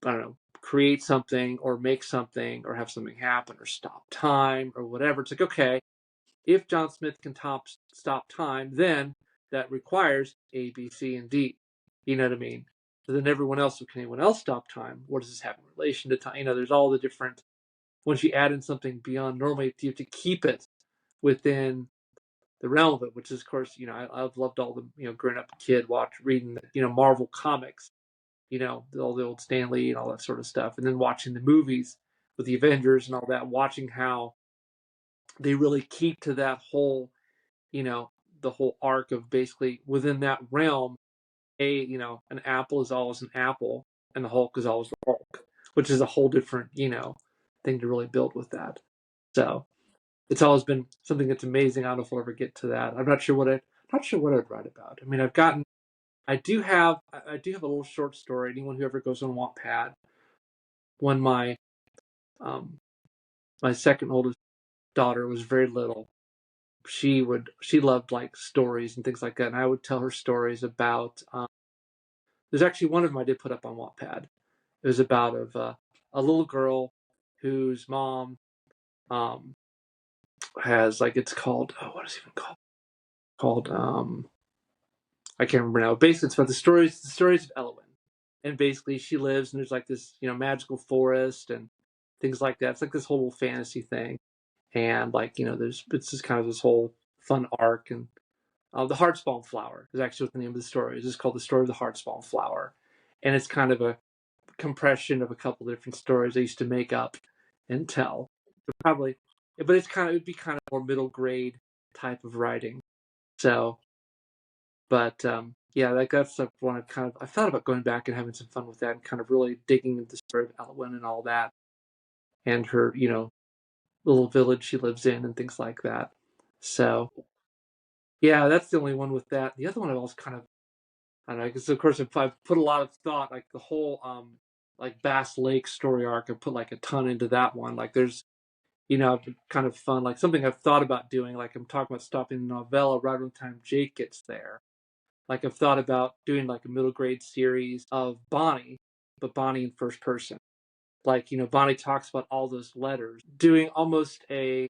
I don't know create something or make something or have something happen or stop time or whatever. It's like okay, if John Smith can stop time, then that requires A, B, C, and D. You know what I mean? So then everyone else, can anyone else stop time? What does this have in relation to time? There's all the different. Once you add in something beyond normally, you have to keep it within the realm of it, which is, of course, I've loved all the, growing up kid, reading, Marvel comics, all the old Stan Lee and all that sort of stuff, and then watching the movies with the Avengers and all that, watching how they really keep to that whole the whole arc of basically within that realm, an apple is always an apple and the Hulk is always the Hulk, which is a whole different, thing to really build with that. So it's always been something that's amazing. I don't know if we'll ever get to that. I'm not sure what I'd write about. I mean, I do have a little short story. Anyone who ever goes on Wattpad, when um, my second oldest daughter was very little, she loved like stories and things like that, and I would tell her stories about. There's actually one of them I did put up on Wattpad. It was about a little girl whose mom um, has like it's called what is it even called I can't remember now. Basically, it's about the stories of Elwyn, and basically she lives and there's like this magical forest and things like that. It's like this whole fantasy thing, and like there's it's just kind of this whole fun arc and the Heartspawn Flower is actually what the name of the story is. It's called The Story of the Heartspawn Flower. And it's kind of a compression of a couple of different stories I used to make up and tell. But probably but it'd be kind of more middle grade type of writing. So, but yeah, that's one I've thought about going back and having some fun with that and kind of really digging into the story of Elwyn and all that and her, little village she lives in and things like that. So, yeah, that's the only one with that. The other one I was kind of, I don't know, because of course if I've put a lot of thought, like the whole like Bass Lake story arc, I put like a ton into that one. Like there's, kind of fun, like something I've thought about doing. Like I'm talking about stopping the novella right around the time Jake gets there. Like I've thought about doing like a middle grade series of Bonnie, but Bonnie in first person. Like, Bonnie talks about all those letters. Doing almost I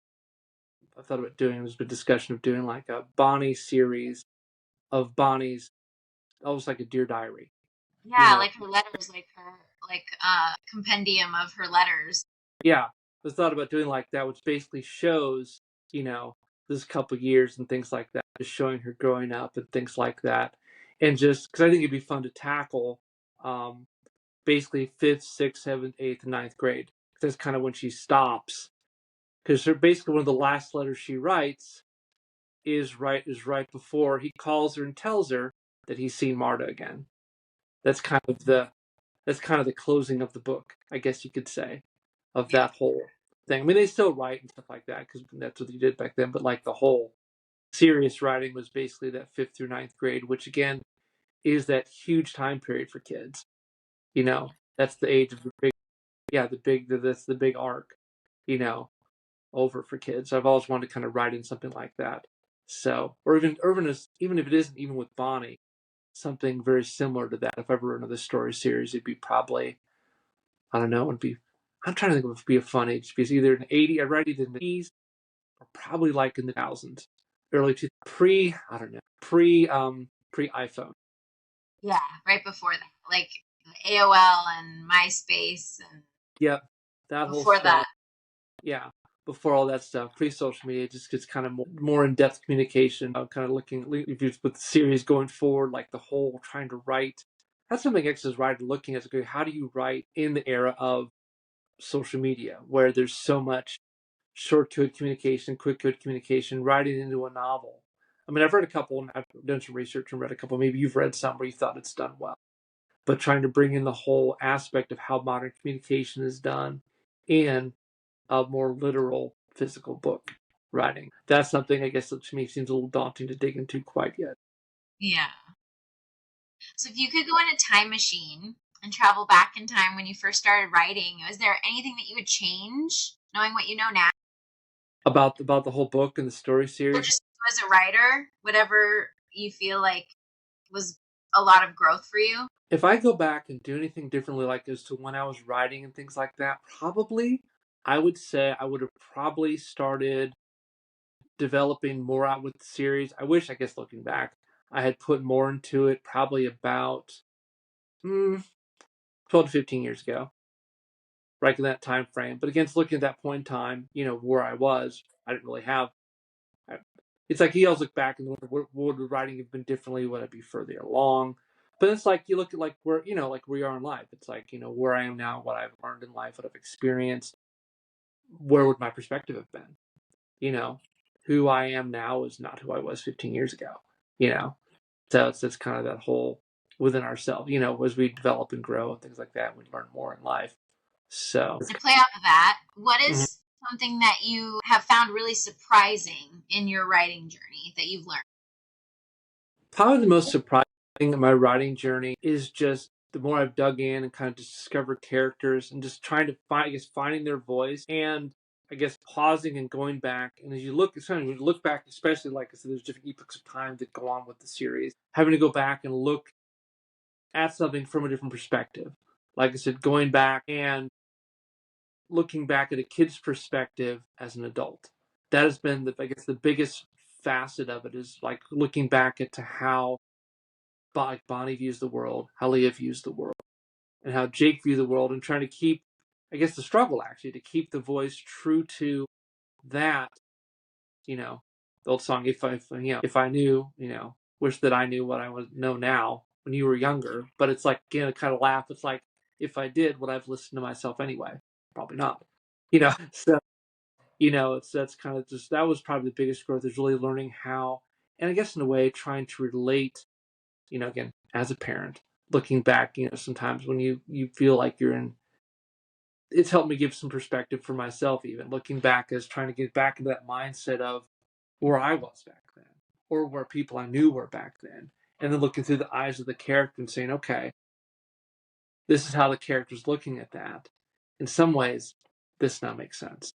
thought about doing, there's been discussion of doing like a Bonnie series of Bonnie's, almost like a Dear Diary. You Yeah, know, like her letters, like her like compendium of her letters. yeah, I thought about doing like that, which basically shows, you know, this couple years and things like that, just showing her growing up and things like that. And just because I think it'd be fun to tackle basically fifth, sixth, seventh, eighth, and ninth grade. That's kind of when she stops. Because basically one of the last letters she writes is right before he calls her and tells her that he's seen Marta again. That's kind of the closing of the book, I guess you could say, of Yeah. that whole thing. I mean, they still write and stuff like that because that's what they did back then. But like the whole serious writing was basically that fifth through ninth grade, which again is that huge time period for kids. You know, that's the age of the big, yeah, that's the big arc. You know, over for kids. So I've always wanted to kind of write in something like that. So, or even if it isn't even with Bonnie, something very similar to that. If I ever wrote another story series, it'd be probably, I don't know, it'd be, I'm trying to think of what would be a fun age. Because either in the 80s, I'd write either in the 80s or probably like in the thousands, early to I don't know, pre iPhone. Yeah, right before that. Like AOL and MySpace and Yep, that whole before stuff. that. Yeah, before all that stuff, pre-social media, just gets kind of more in-depth communication. Kind of looking if you with the series going forward, like the whole trying to write. That's something X is writer looking at. Okay, how do you write in the era of social media where there's so much short code communication, quick code communication, writing into a novel? I mean, I've read a couple, and I've done some research and read a couple. Maybe you've read some where you thought it's done well, but trying to bring in the whole aspect of how modern communication is done in a more literal physical book writing. That's something I guess that to me seems a little daunting to dig into quite yet. Yeah. So if you could go in a time machine and travel back in time when you first started writing, is there anything that you would change knowing what you know now? About the whole book and the story Or series. just as a writer, whatever you feel like was a lot of growth for you? If I go back and do anything differently, like as to when I was writing and things like that, probably I would say I would have probably started developing more out with the series. I wish, I guess, looking back, I had put more into it probably about 12 to 15 years ago, right in that time frame. But against looking at that point in time, where I was, I didn't really have. It's like you always look back and wonder, what would the writing have been differently? Would I be further along? But it's like you look at like where we are in life. It's like where I am now, what I've learned in life, what I've experienced. Where would my perspective have been? You know, who I am now is not who I was 15 years ago. You know, so it's kind of that whole within ourselves. As we develop and grow and things like that, we learn more in life. So To play off of that, what mhm. is something that you have found really surprising in your writing journey that you've learned? Probably the most surprising thing in my writing journey is just the more I've dug in and kind of just discovered characters and just trying to find, I guess, finding their voice and I guess pausing and going back. And as you sometimes when you look back, especially like I said, there's different epochs of time that go on with the series, having to go back and look at something from a different perspective. Like I said, going back and looking back at a kid's perspective as an adult. That has been I guess the biggest facet of it is like looking back at to how like Bonnie views the world, how Leah views the world, and how Jake views the world, and trying to keep, I guess, the struggle actually to keep the voice true to that. You know, the old song, if I knew, wish that I knew what I would know now when you were younger. But it's like again, kind of laugh. It's like if I did, would I've listened to myself anyway? Probably not. So that's kind of just, that was probably the biggest growth, is really learning how, and I guess in a way trying to relate, again, as a parent, looking back, sometimes when you feel like you're in, it's helped me give some perspective for myself, even looking back, as trying to get back into that mindset of where I was back then, or where people I knew were back then, and then looking through the eyes of the character and saying, okay, this is how the character's looking at that. In some ways, this now makes sense.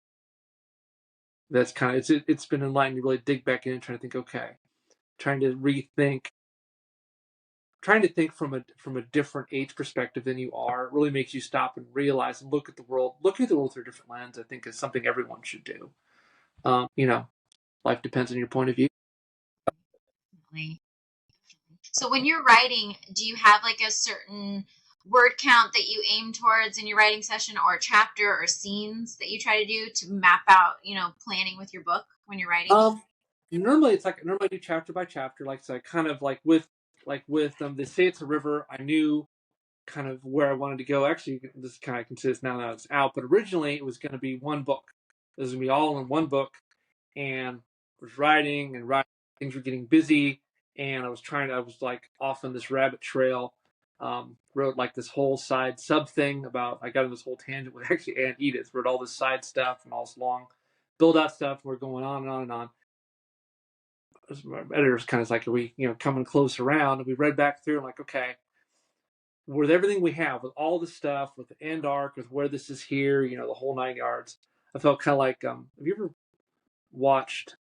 That's kind of, it's been enlightening to really dig back in and trying to think, okay, trying to rethink, trying to think from a different age perspective than you are. It really makes you stop and realize and look at the world through a different lens. I think is something everyone should do. Life depends on your point of view. Definitely. So when you're writing, do you have like a certain word count that you aim towards in your writing session, or a chapter or scenes that you try to do to map out, planning with your book when you're writing? Normally I do chapter by chapter, like, so I kind of with they say it's a river. I knew kind of where I wanted to go. Actually, this kind of consists now that it's out, but originally it was going to be one book. It was going to be all in one book, and I was writing and writing. Things were getting busy, and I was like off on this rabbit trail. Wrote like this whole side sub thing about, I got in this whole tangent with actually Aunt Edith, wrote all this side stuff and all this long build out stuff. We're going on and on and on. My editor's kind of like, are we, coming close around? And we read back through and like, okay, with everything we have, with all the stuff, with the end arc, with where this is here, the whole 9 yards, I felt kind of like, have you ever watched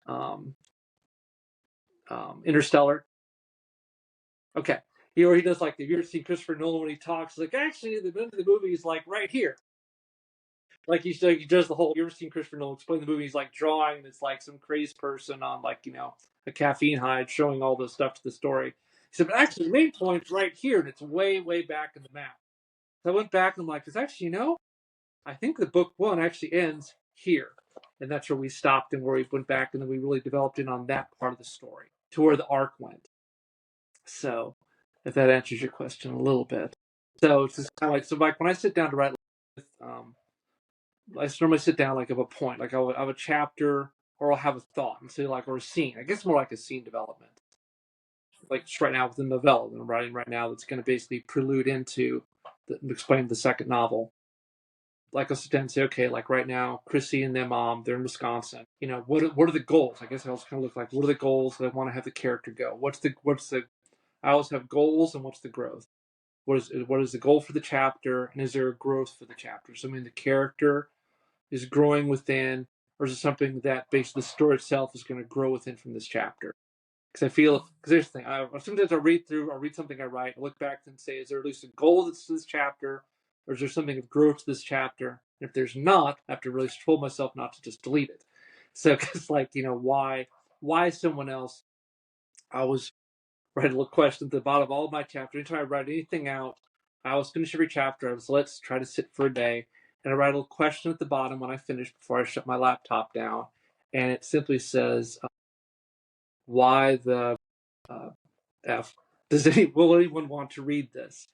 Interstellar? Okay. He does like, have you ever seen Christopher Nolan when he talks? Like, actually, the end of the movie is like right here. Like he does the whole. You ever seen Christopher Nolan explain the movie? He's like drawing. It's like some crazy person on like a caffeine high, showing all this stuff to the story. He said, but actually, the main point's right here, and it's way, way back in the map. So I went back and I'm like, it's actually, I think the book one actually ends here, and that's where we stopped and where we went back, and then we really developed in on that part of the story to where the arc went. So, if that answers your question a little bit. So it's just kind of like, so like when I sit down to write, I normally sit down like of a point, like I'll have a chapter, or I'll have a thought and say like, or a scene. I guess more like a scene development. Like just right now with the novella that I'm writing right now, that's going to basically prelude into explain the second novel. Like I'll sit down and say, okay, like right now, Chrissy and their mom, they're in Wisconsin. What are the goals? I guess I also kind of look like, what are the goals that I want to have the character go? What's the I always have goals, and what's the growth? What is the goal for the chapter, and is there a growth for the chapter? So I mean, the character is growing within, or is it something that basically the story itself is going to grow within from this chapter? Because here's the thing, sometimes I'll read something I write, I look back and say, is there at least a goal that's to this chapter, or is there something of growth to this chapter? And if there's not, I have to really told myself not to just delete it. So, because like, why someone else? I always write a little question at the bottom of all of my chapters. Anytime I write anything out, I always finish every chapter. I was, let's try to sit for a day, and I write a little question at the bottom when I finish before I shut my laptop down, and it simply says, "Why the f will anyone want to read this?"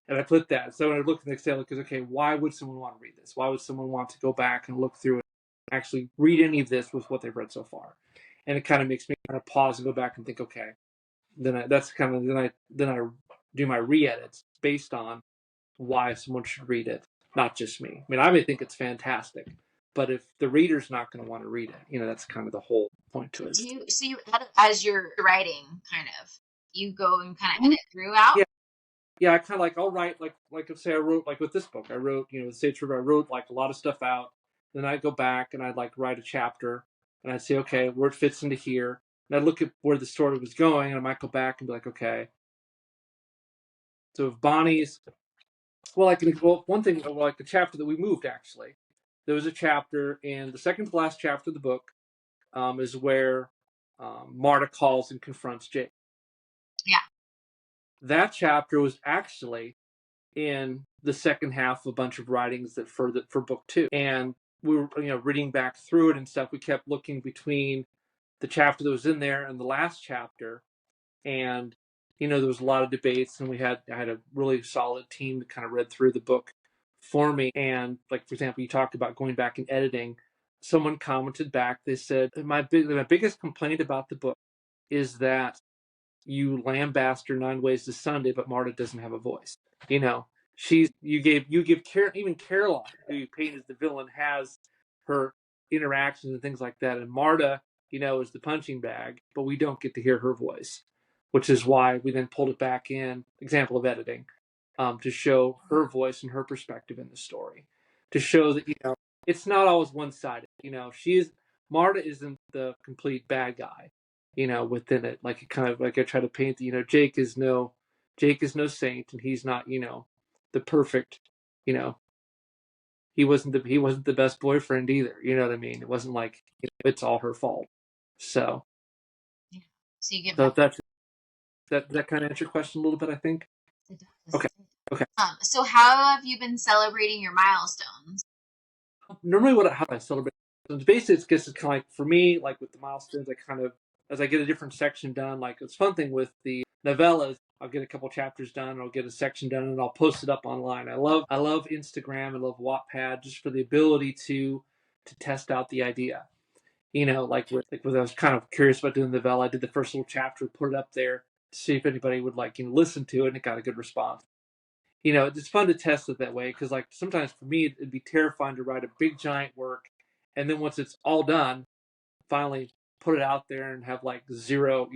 And I put that. So when I look the next day, I look, okay, why would someone want to read this? Why would someone want to go back and look through it, and actually read any of this with what they've read so far? And it kind of makes me kind of pause and go back and think, okay, then I do my re-edits based on why someone should read it, not just me. I mean, I may think it's fantastic, but if the reader's not going to want to read it, that's kind of the whole point to it. So you as you're writing, kind of, you go and kind of edit throughout? Yeah, I kind of like, I'll write like let's say I wrote, like with this book, I wrote, the States River, I wrote like a lot of stuff out. Then I'd go back and I'd like write a chapter, and I'd say, okay, where it fits into here. And I'd look at where the story was going, and I might go back and be like, okay, so if Bonnie's, one thing, like the chapter that we moved, actually, there was a chapter in the second to last chapter of the book, is where Marta calls and confronts Jake. Yeah. That chapter was actually in the second half of a bunch of writings that for book two, and we were reading back through it and stuff. We kept looking between the chapter that was in there and the last chapter, and there was a lot of debates, and I had a really solid team that kind of read through the book for me. And like, for example, you talked about going back and editing. someone commented back. They said my biggest complaint about the book is that you lambast her 9 Ways to Sunday, but Marta doesn't have a voice. You know, you give even Caroline, who you paint as the villain, has her interactions and things like that, and Marta, is the punching bag, but we don't get to hear her voice, which is why we then pulled it back in. Example of editing, to show her voice and her perspective in the story, to show that it's not always one sided. Marta isn't the complete bad guy, within it. Like, it kind of like I try to paint that, Jake is no saint, and he's not, the perfect, you know, he wasn't the best boyfriend either. You know what I mean? It wasn't like it's all her fault. So, Yeah. So you get so back. that kind of answer your question a little bit, I think. It does. Okay. Okay. So how have you been celebrating your milestones? Normally, how I celebrate, so basically, it's kind of like, for me, like with the milestones, I kind of, as I get a different section done, like it's fun thing with the novellas, I'll get a couple chapters done, I'll get a section done, and I'll post it up online. I love Instagram, I love Wattpad, just for the ability to test out the idea. With I was kind of curious about doing the novella. I did the first little chapter, put it up there to see if anybody would listen to it, and it got a good response. It's fun to test it that way, because like sometimes for me it'd be terrifying to write a big giant work, and then once it's all done, finally put it out there and have like zero,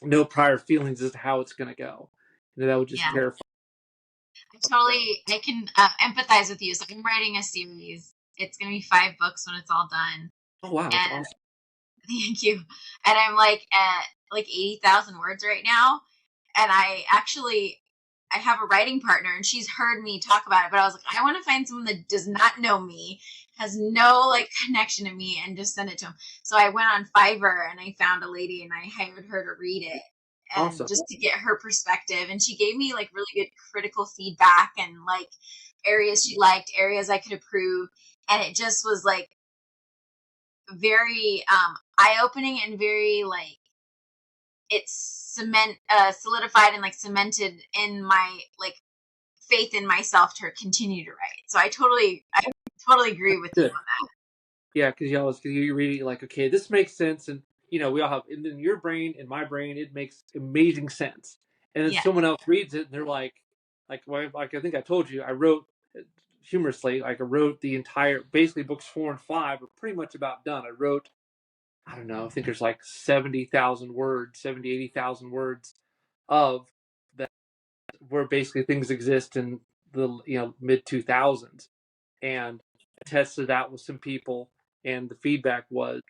no prior feelings as to how it's going to go. That would just Yeah, terrify. I can empathize with you. So I'm writing a series. It's gonna be 5 books when it's all done. Oh wow, that's And awesome. thank you. And I'm like at like 80,000 words right now. And I have a writing partner, and she's heard me talk about it, but I was like, I want to find someone that does not know me, has no like connection to me, and just send it to him. So I went on Fiverr and I found a lady and I hired her to read it, and Awesome. just to get her perspective. And she gave me like really good critical feedback, and like areas she liked, areas I could improve. And it just was like very eye-opening, and very like it's solidified and like cemented in my like faith in myself to continue to write. So I totally agree with you Good. on that. Yeah, because you read it like, okay, this makes sense, and we all have, in your brain, in my brain, it makes amazing sense, and then Yeah, someone else reads it and they're like I think I told you, I wrote, humorously, like I wrote the entire, basically books 4 and 5 are pretty much about done. I wrote, I don't know, I think there's like 70,000 words, 70, 80,000 words of that, where basically things exist in the mid 2000s, and I tested out with some people, and the feedback was,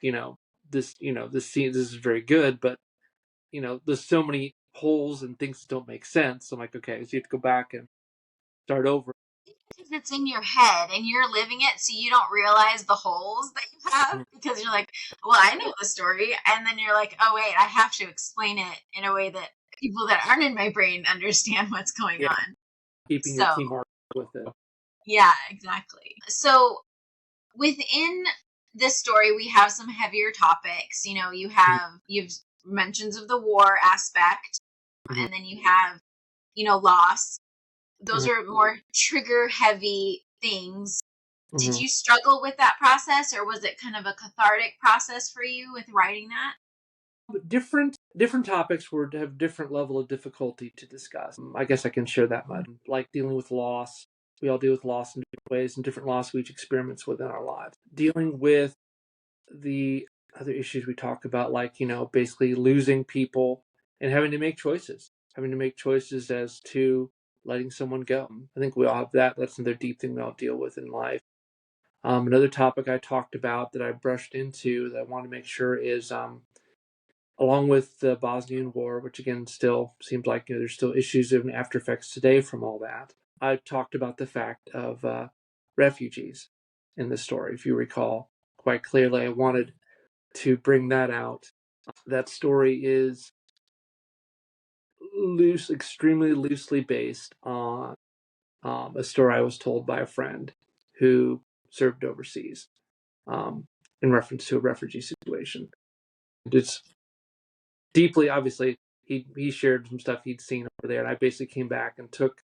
this scene, this is very good, but there's so many holes and things that don't make sense. So I'm like, okay, so you have to go back and start over. because it's in your head and you're living it, so you don't realize the holes that you have, because you're like, well, I know the story, and then you're like, oh wait, I have to explain it in a way that people that aren't in my brain understand what's going Yeah, on. keeping your So team mark with it. yeah, exactly. So within this story, we have some heavier topics. You've mentions of the war aspect, Mm-hmm. and then you have loss. Those Mm-hmm. are more trigger heavy things. Did Mm-hmm. you struggle with that process, or was it kind of a cathartic process for you with writing that? Different topics would have different level of difficulty to discuss. I guess I can share that much. Like dealing with loss, we all deal with loss in different ways, and different loss we each experience within our lives. Dealing with the other issues we talk about, like basically losing people and having to make choices as to letting someone go. I think we all have that. That's another deep thing we all deal with in life. Another topic I talked about that I brushed into that I want to make sure is, along with the Bosnian War, which again still seems like there's still issues and after effects today from all that. I talked about the fact of refugees in the story. If you recall quite clearly, I wanted to bring that out. That story is extremely loosely based on a story I was told by a friend who served overseas, in reference to a refugee situation. It's deeply, obviously, he shared some stuff he'd seen over there, and I basically came back and took,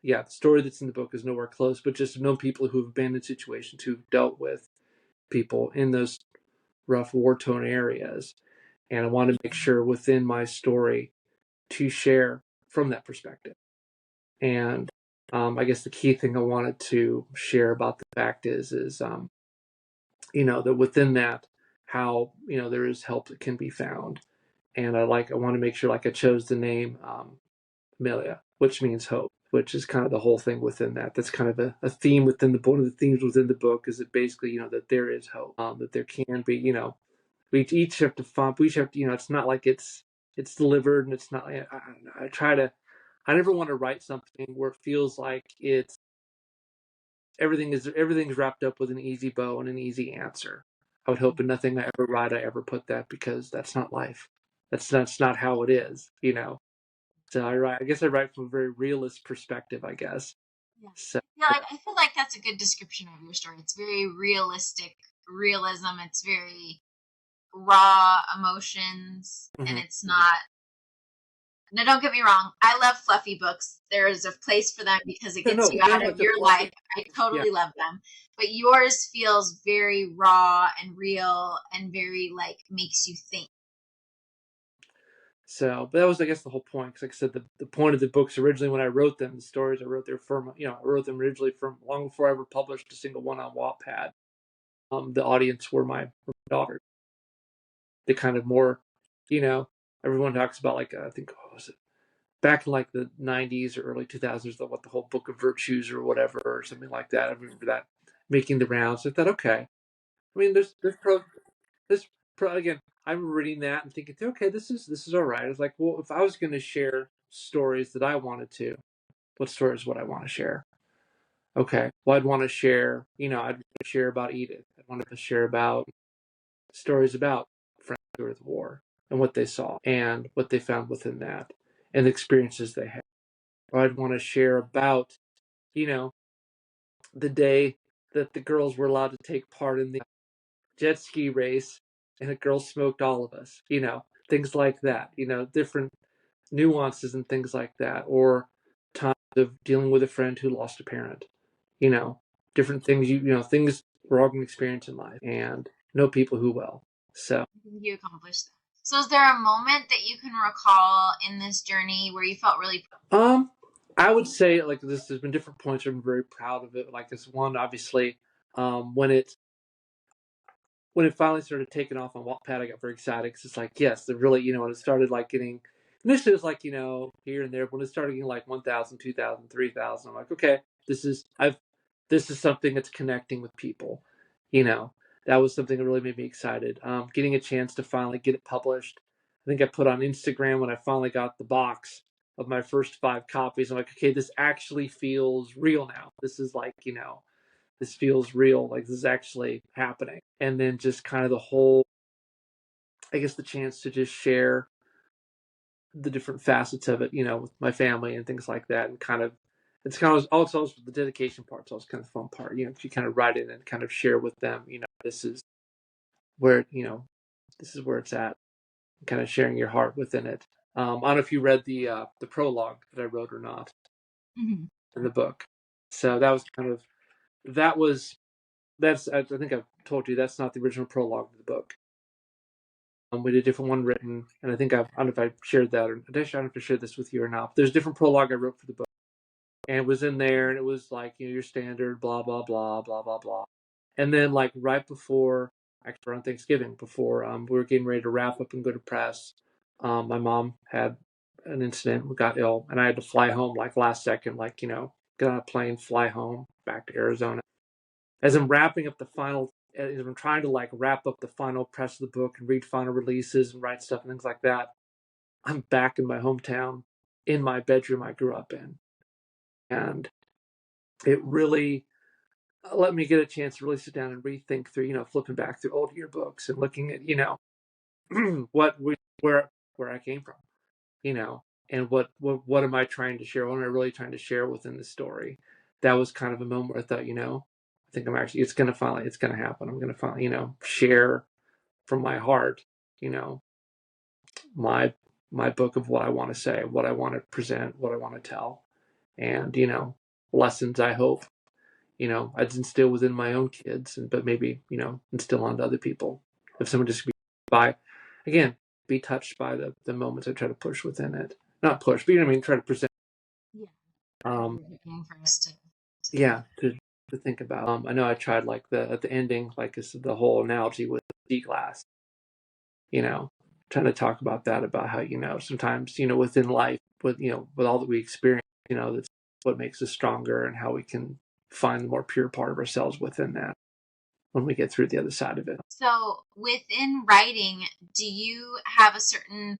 the story that's in the book is nowhere close, but just known people who've been in situations who've dealt with people in those rough war-torn areas, and I wanted to make sure within my story to share from that perspective. And I guess the key thing I wanted to share about the fact is that within that, how there is help that can be found. And I want to make sure I chose the name Amelia, which means hope, which is kind of the whole thing within that. That's kind of a theme within the one of the themes within the book is that basically that there is hope, that there can be. We each have to find. We each have to. It's not like it's delivered, and it's not. I try to. I never want to write something where it feels like everything's wrapped up with an easy bow and an easy answer. I would hope in nothing I ever write I ever put that, because that's not life. That's not how it is. So I guess I write from a very realist perspective, I guess. Yeah. So Yeah, I feel like that's a good description of your story. It's very realistic realism. It's very raw emotions, and mhm. it's not. Now, don't get me wrong. I love fluffy books. There is a place for them because it Yeah, gets no, you very out of much a your fluffy. life. I Yeah. totally love them. But yours feels very raw and real and very makes you think. So, but that was, I guess, the whole point. Because, like I said, the point of the books originally, when I wrote them, the stories I wrote there from, I wrote them originally from long before I ever published a single one on Wattpad. The audience were my daughters. The kind of more, you know, everyone talks about I think what was it back in the 90s or early 2000s, the whole book of virtues or whatever or something like that. I remember that making the rounds. I thought, okay, I mean, there's pro again. I'm reading that and thinking, okay, this is all right. It's like, well, if I was going to share stories that I wanted to, what stories would I want to share? Okay, well, I'd want to share, I'd want to share about Edith. I'd want to share about stories about friends who were at the war and what they saw and what they found within that and the experiences they had. Or I'd want to share about, you know, the day that the girls were allowed to take part in the jet ski race and the girls smoked all of us, things like that, different nuances and things like that, or times of dealing with a friend who lost a parent, you know, different things, things we're all going to experience in life and know people who will. So, You accomplished that. So, is there a moment that you can recall in this journey where you felt really? um, I would say this, there's been different points where I'm very proud of it. Like this one, obviously, when it finally started taking off on Wattpad, I got very excited because it's like, yes, the really, when it started getting, initially it was here and there, but when it started getting 1,000, 2,000, 3,000, I'm like, okay, this is something that's connecting with people, you know, that was something that really made me excited. Getting a chance to finally get it published. I think I put on Instagram when I finally got the box of my first 5 copies. I'm like, okay, this actually feels real now. This is this feels real, like this is actually happening. And then just kind of the whole, I guess, the chance to just share the different facets of it, with my family and things like that. And kind of, it's kind of also the dedication part's also kind of the fun part, if you kind of write it and kind of share with them, this is where, this is where it's at, kind of sharing your heart within it. I don't know if you read the prologue that I wrote or not Mhm. in the book. So that was kind of, that was, I think I've told you that's not the original prologue of the book. We did a different one written, and I don't know if I shared that, or I don't know if I shared this with you or not. But there's a different prologue I wrote for the book, and it was in there, and it was your standard blah blah blah blah blah blah. And then right before, actually around Thanksgiving, before we were getting ready to wrap up and go to press, my mom had an incident, we got ill, and I had to fly home last second, get on a plane, fly home back to Arizona. As I'm wrapping up the final, as I'm trying to wrap up the final press of the book and read final releases and write stuff and things like that, I'm back in my hometown in my bedroom I grew up in. And it really let me get a chance to really sit down and rethink through, flipping back through old yearbooks and looking at, where I came from, and what am I trying to share? What am I really trying to share within the story? That was kind of a moment where I thought, I think it's gonna happen. I'm gonna finally, share from my heart, you know, my my book of what I want to say, what I want to present, what I want to tell, and lessons I hope, I'd instill within my own kids, but maybe, instill onto other people. If someone just be by, again, be touched by the moments I try to push within it. Not push, but try to present. Yeah. Um, For us to yeah, to think about. I know I tried like at the ending, like the whole analogy with sea glass, you know, trying to talk about that, about how, sometimes, within life, with all that we experience, that's what makes us stronger, and how we can find the more pure part of ourselves within that when we get through the other side of it. So within writing, do you have a certain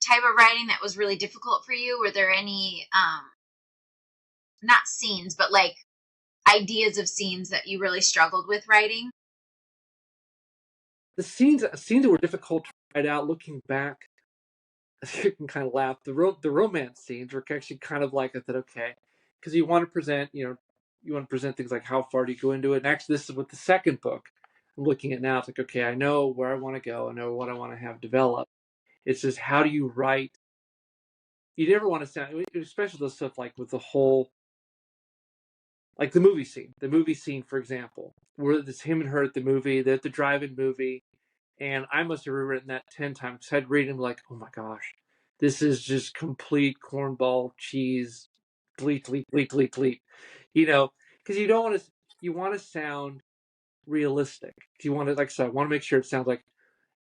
type of writing that was really difficult for you? Were there any not scenes, but like ideas of scenes that you really struggled with writing? The scenes that were difficult to write out, looking back, you can kind of laugh. The romance scenes were actually kind of like, I thought, okay, because you want to present, things like how far do you go into it. And actually, this is with the second book I'm looking at now. It's like, okay, I know where I want to go. I know what I want to have develop. It's just, how do you write? You never want to sound, especially those stuff like with the whole, like the movie scene, for example, where it's him and her at the movie, they're at the drive-in movie. And I must have rewritten that 10 times. I'd read him like, oh my gosh, this is just complete cornball cheese, delete, delete, delete, delete, delete. Because you don't want to, you want to sound realistic. You want to, like I said, I want to make sure it sounds like,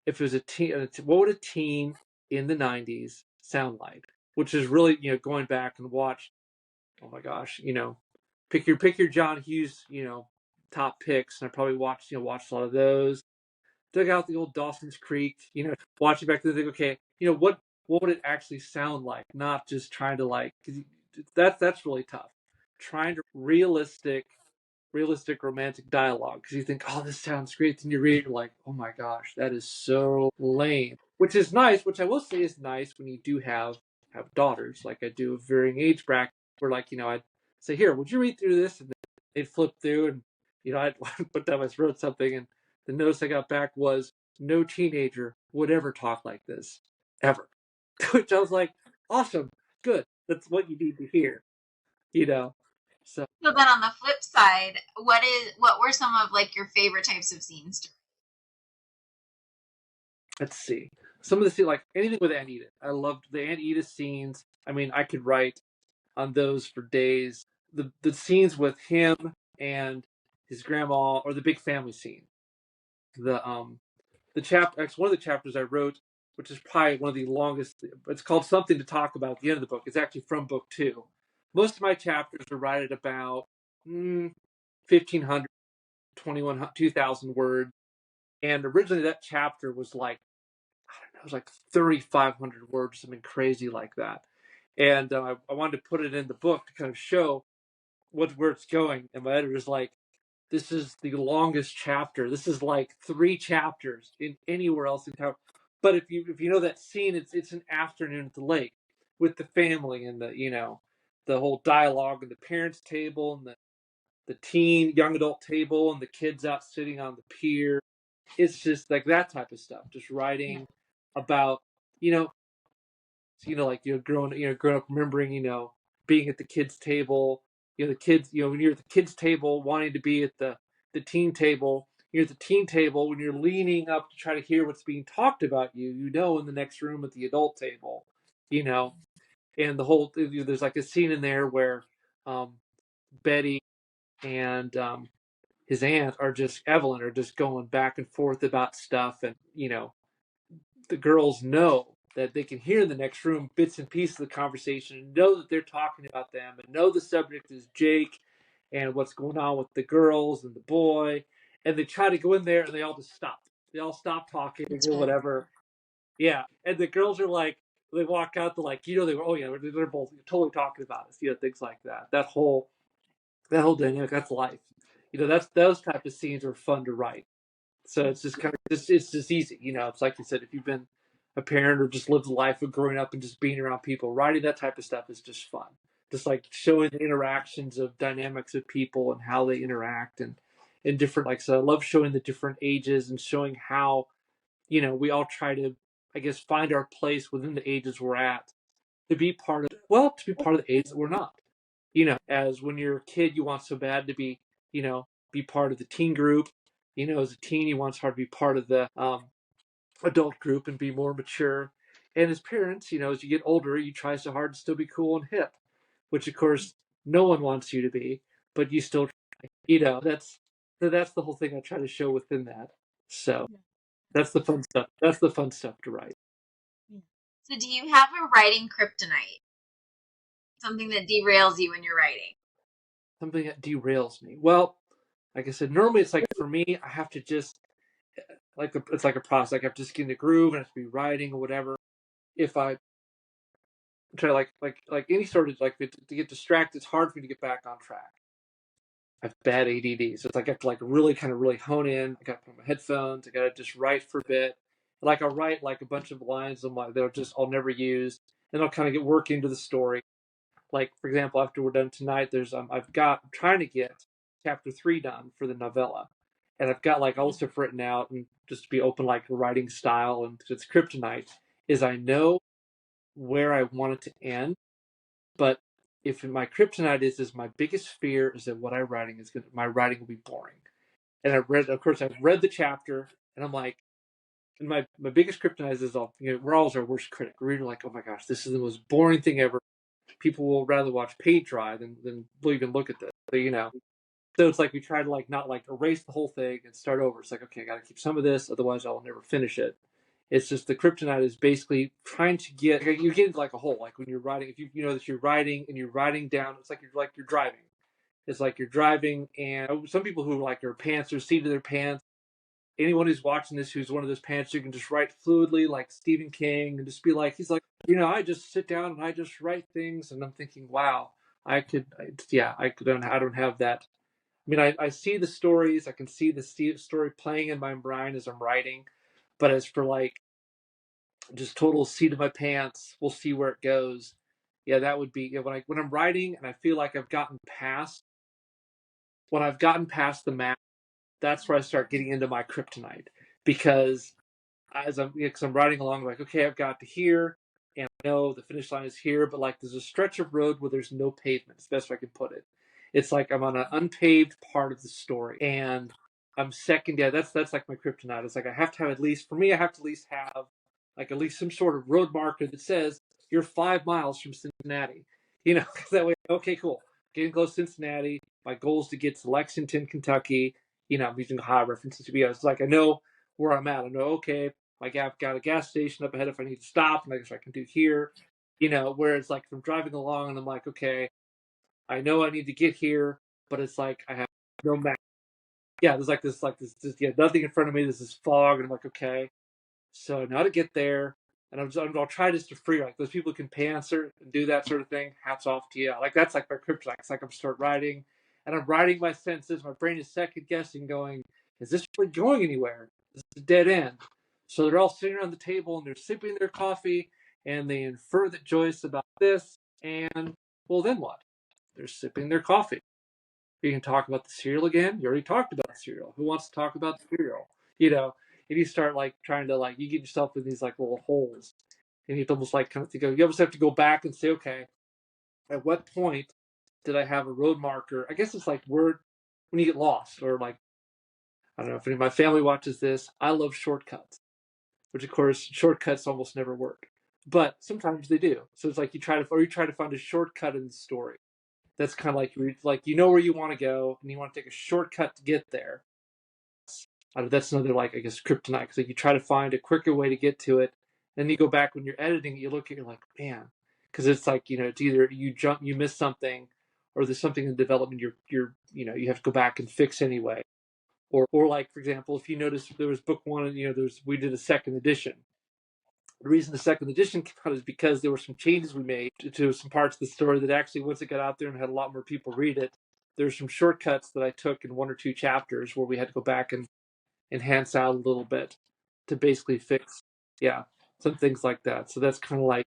if it was a teen, what would a teen in the 90s sound like? Which is really, going back and watch, oh my gosh, pick your John Hughes, top picks. And I probably watched a lot of those, dug out the old Dawson's Creek, watching back then, think, okay, what would it actually sound like? Not just trying to like, because that's really tough. Trying to realistic romantic dialogue, because you think, oh, this sounds great, then you read it, you're like, oh my gosh, that is so lame. Which is nice, which I will say is nice when you do have daughters, like I do, of varying age brackets, where like, I'd say, here, would you read through this? And they'd flip through, and I'd put down, I wrote something, and the notice I got back was, no teenager would ever talk like this, ever. Which I was like, awesome, good, that's what you need to hear, so. So then on the flip side, what were some of like your favorite types of scenes to Let's see. Some of the scenes, like anything with Aunt Edith. I loved the Aunt Edith scenes. I mean, I could write on those for days. The scenes with him and his grandma, or the big family scene. The chapter, actually one of the chapters I wrote, which is probably one of the longest. It's called Something to Talk About at the end of the book. It's actually from book 2. Most of my chapters are right at about 1,500, 2,100, 2,000 words. And originally that chapter was like, I don't know, it was like 3,500 words, something crazy like that. And I wanted to put it in the book to kind of show where it's going. And my editor's like, this is the longest chapter. This is like 3 chapters in anywhere else in town. But if you know that scene, it's an afternoon at the lake with the family, and the whole dialogue, and the parents' table, and the teen young adult table, and the kids out sitting on the pier. It's just like that type of stuff. Just yeah. writing about, you know, like growing up, remembering, being at the kids' table. The kids, when you're at the kids' table, wanting to be at the teen table. You're at the teen table when you're leaning up to try to hear what's being talked about you. In the next room at the adult table, you know, and the whole, there's like a scene in there where um, Betty and his aunt are just Evelyn are just going back and forth about stuff, and the girls know that they can hear in the next room bits and pieces of the conversation, and know that they're talking about them, and know the subject is Jake and what's going on with the girls and the boy. And they try to go in there, and they all just stop. They all stop talking That's or right. whatever. Yeah. And the girls are like, they walk out, they're like, they were, oh yeah, they're both totally talking about us, things like that. That whole dynamic, that's life. That's those type of scenes are fun to write. So it's just kind of it's just easy. It's like you said, if you've been a parent or just lived a life of growing up and just being around people, writing that type of stuff is just fun. Just like showing the interactions of dynamics of people and how they interact, and in different, like, so I love showing the different ages, and showing how, we all try to, I guess, find our place within the ages we're at, to be part of the age that we're not. as when you're a kid, you want so bad to be part of the teen group. As a teen, you want hard to be part of the adult group and be more mature. And as parents, as you get older, you try so hard to still be cool and hip, which of course no one wants you to be, but you still try. That's the whole thing I try to show within that. So that's the fun stuff. That's the fun stuff to write. So do you have a writing kryptonite? Something that derails you when you're writing? Something that derails me. Well, like I said, normally it's like for me, I have to just it's like a process. Like I have to just get in the groove and I have to be writing or whatever. If I try like any sort of to get distracted, it's hard for me to get back on track. I have bad ADD, so it's like I have to really hone in. I got to put on my headphones. I got to just write for a bit. Like I'll write like a bunch of lines I'll never use, and I'll kind of get work into the story. Like for example, after we're done tonight, I'm trying to get chapter 3 done for the novella, and I've got like all the stuff written out, and just to be open like a writing style, and it's kryptonite is I know where I want it to end, but if my kryptonite is my biggest fear is that my writing will be boring. And I've read the chapter, and I'm like, and my biggest kryptonite is we're always our worst critic. We're like, oh my gosh, this is the most boring thing ever. People will rather watch paint dry than even look at this. So it's like we try to not erase the whole thing and start over. It's like, okay, I got to keep some of this, otherwise I'll never finish it. It's just the kryptonite is basically trying to you get into like a hole. Like when you're writing, if you know that you're writing and you're writing down, it's like you're driving. It's like you're driving, and some people who like their pants or seat of their pants. Anyone who's watching this who's one of those pants, you can just write fluidly like Stephen King and just be like, he's like, I just sit down and I just write things, and I'm thinking, wow, I don't have that. I mean, I see the stories, I can see the story playing in my brain as I'm writing, but as for like just total seat of my pants, we'll see where it goes. Yeah, that would be when I'm writing and I feel like when I've gotten past the map, that's where I start getting into my kryptonite because because I'm riding along, like, okay, I've got to here, and I know the finish line is here, but like there's a stretch of road where there's no pavement. It's the best way I can put it. It's like I'm on an unpaved part of the story, and I'm second. Yeah, that's like my kryptonite. It's like I have to have I have to at least have like at least some sort of road marker that says you're 5 miles from Cincinnati. That way, okay, cool. Getting close to Cincinnati. My goal is to get to Lexington, Kentucky. I'm using Ohio references to be honest. It's like I know where I'm at. I know, okay, like I've got a gas station up ahead if I need to stop, and I guess I can do here. Where it's like if I'm driving along and I'm like, okay, I know I need to get here, but it's like I have no map. Yeah, there's nothing in front of me. There's this fog, and I'm like, okay, so now to get there, and I'll try just to free like those people who can pantser and do that sort of thing. Hats off to you. Like that's like my kryptonite. It's like I'm start writing, and I'm writing my sentences. My brain is second guessing, going, is this really going anywhere? This is a dead end. So they're all sitting around the table and they're sipping their coffee, and they infer that Joyce about this, and well, then what? They're sipping their coffee. You can talk about the cereal again. You already talked about the cereal. Who wants to talk about the cereal? And you start like trying to you get yourself in these like little holes, and you have to almost like kind of think of, you almost have to go back and say, okay, at what point did I have a road marker? I guess it's like when you get lost, or like I don't know if any of my family watches this. I love shortcuts, which of course shortcuts almost never work, but sometimes they do. So it's like you try to find a shortcut in the story. That's kind of like where you want to go, and you want to take a shortcut to get there. That's another like I guess kryptonite because like you try to find a quicker way to get to it, and you go back when you're editing, you look at you're like man, because it's like it's either you miss something, or there's something in development you have to go back and fix anyway, or like for example if you notice there was book one and we did a second edition. The reason the second edition came out is because there were some changes we made to some parts of the story that actually, once it got out there and had a lot more people read it, there's some shortcuts that I took in one or two chapters where we had to go back and enhance out a little bit to basically fix, yeah, some things like that. So that's kind of like,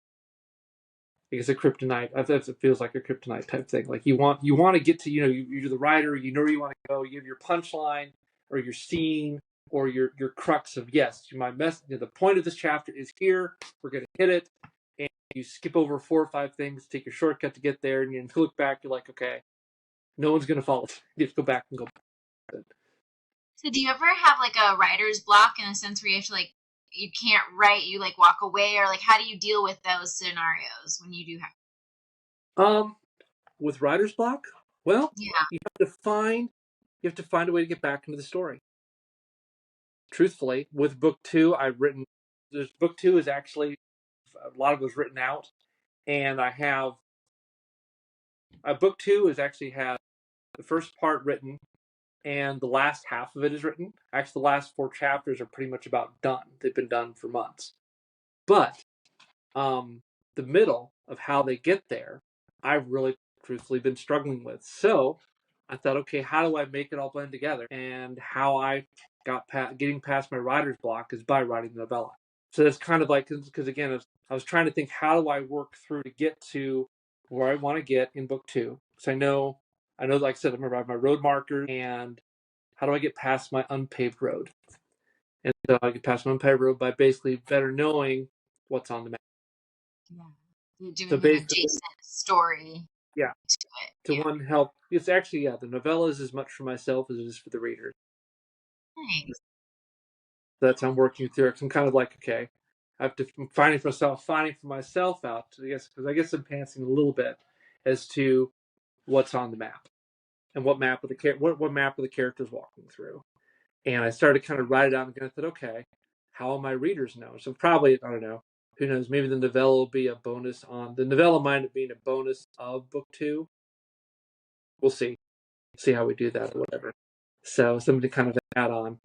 I guess, a kryptonite. It feels like a kryptonite type thing. Like you want to get to, you're the writer, you know where you want to go, you have your punchline or your scene or your crux of yes, my message. The point of this chapter is here. We're going to hit it, you skip over 4 or 5 things, take your shortcut to get there, and you look back, you're like, okay, no one's gonna follow. You have to go back and go back. So do you ever have like a writer's block in a sense where you have to like you can't write, you like walk away, or like how do you deal with those scenarios when you do have? Um, with writer's block, well, Yeah. you have to find a way to get back into the story. Truthfully, with book two, I've written. This book two is actually a lot of it was written out, and I have book two is actually had the first part written, and the last half of it is written. Actually, the last 4 chapters are pretty much about done. They've been done for months, but um, the middle of how they get there, I've really truthfully been struggling with. So I thought, okay, how do I make it all blend together? And how I got getting past my writer's block is by writing the novella. So that's kind of like, because again, I was trying to think, how do I work through to get to where I want to get in book two? Because I know, like I said, I'm gonna have my road markers, and how do I get past my unpaved road? And so I get past my unpaved road by basically better knowing what's on the map. Yeah. You're So doing an basically, adjacent story yeah, to it. to Yeah. one help. It's actually, yeah, the novella is as much for myself as it is for the reader. Nice. That's how I'm working through it. I'm kind of like, okay, I have to finding for myself out. I guess because I guess I'm pantsing a little bit as to what's on the map and what map of the what map of the characters walking through. And I started to kind of write it out and I thought, okay, how will my readers know? So probably I don't know. Who knows? Maybe the novella will be a bonus on the novella might being a bonus of book two. We'll see how we do that or whatever. So something to kind of add on.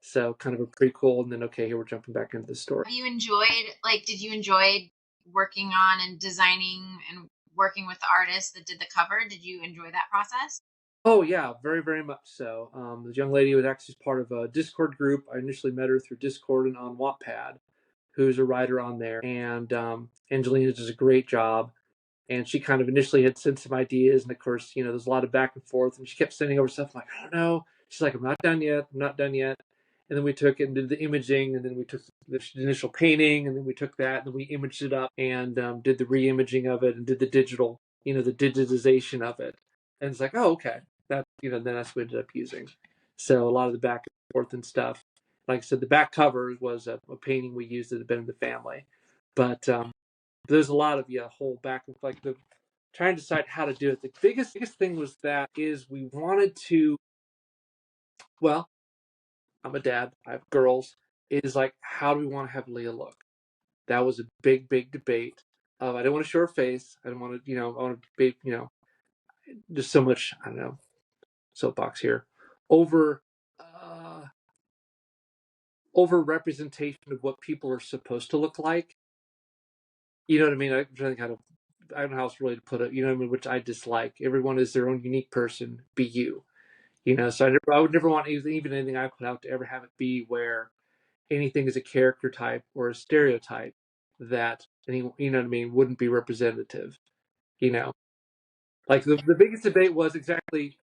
So kind of a prequel, and then okay, here we're jumping back into the story. Have you enjoyed like did you enjoy working on and designing and working with the artist that did the cover? Did you enjoy that process? Oh yeah, very very much so. This young lady was actually part of a Discord group. I initially met her through Discord and on Wattpad, who's a writer on there, and Angelina does a great job. And she kind of initially had sent some ideas, and of course, there's a lot of back and forth, and she kept sending over stuff. I'm like, I don't know. She's like, I'm not done yet. I'm not done yet. And then we took it and did the imaging, and then we took the initial painting, and then we took that, and then we imaged it up and did the re-imaging of it, and did the digital, the digitization of it. And it's like, oh, okay, then that's what we ended up using. So a lot of the back and forth and stuff. Like I said, the back cover was a painting we used that had been in the family, but there's a lot of whole back and like the trying to decide how to do it. The biggest thing was that is we wanted to. Well, I'm a dad. I have girls. It is like, how do we want to have Leah look? That was a big debate. I didn't want to show her face. I didn't want to, I want to be, just so much. I don't know, soapbox here, over, over representation of what people are supposed to look like. You know what I mean? I'm trying to kind of, I don't know how else really to put it. You know what I mean? Which I dislike. Everyone is their own unique person. Be you. So I would never want even anything I put out to ever have it be where anything is a character type or a stereotype that any, you know what I mean, wouldn't be representative. You know, like the biggest debate was exactly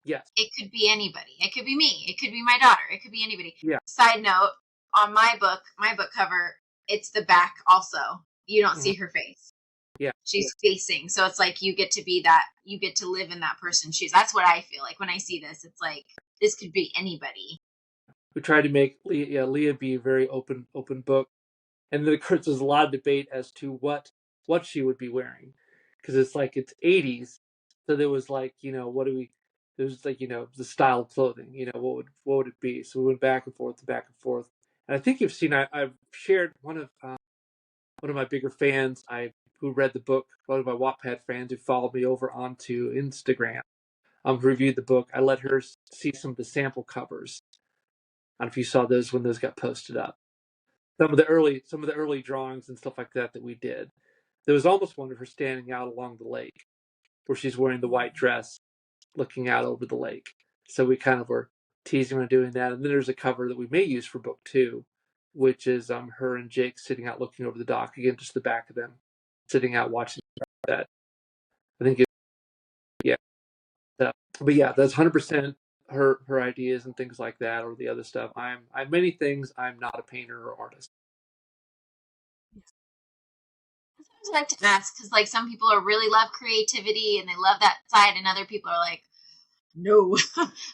yes, It could be anybody. It could be me. It could be my daughter. It could be anybody. yeah, Side note, on my book cover, it's the back also. You don't mhm, see her face. yeah. She's facing. So it's like you get to be that, you get to live in that person's shoes. That's what I feel like when I see this. It's like this could be anybody. We tried to make Leah be a very open book, and then of course there's a lot of debate as to what she would be wearing, because it's like it's 80s, so there was like what do we there was like the style of clothing, what would it be? So we went back and forth and back and forth, and I think you've seen I've shared one of my bigger fans who read the book, one of my Wattpad fans who followed me over onto Instagram, who reviewed the book. I let her see some of the sample covers. I don't know if you saw those when those got posted up. Some of the early drawings and stuff like that we did. There was almost one of her standing out along the lake, where she's wearing the white dress, looking out over the lake. So we kind of were teasing on doing that. And then there's a cover that we may use for book two, which is her and Jake sitting out looking over the dock. Again, just the back of them sitting out watching that. I think yeah. But yeah, that's 100% her ideas and things like that, or the other stuff. I'm many things. I'm not a painter or artist. I like to ask because like some people are really love creativity and they love that side, and other people are like, no,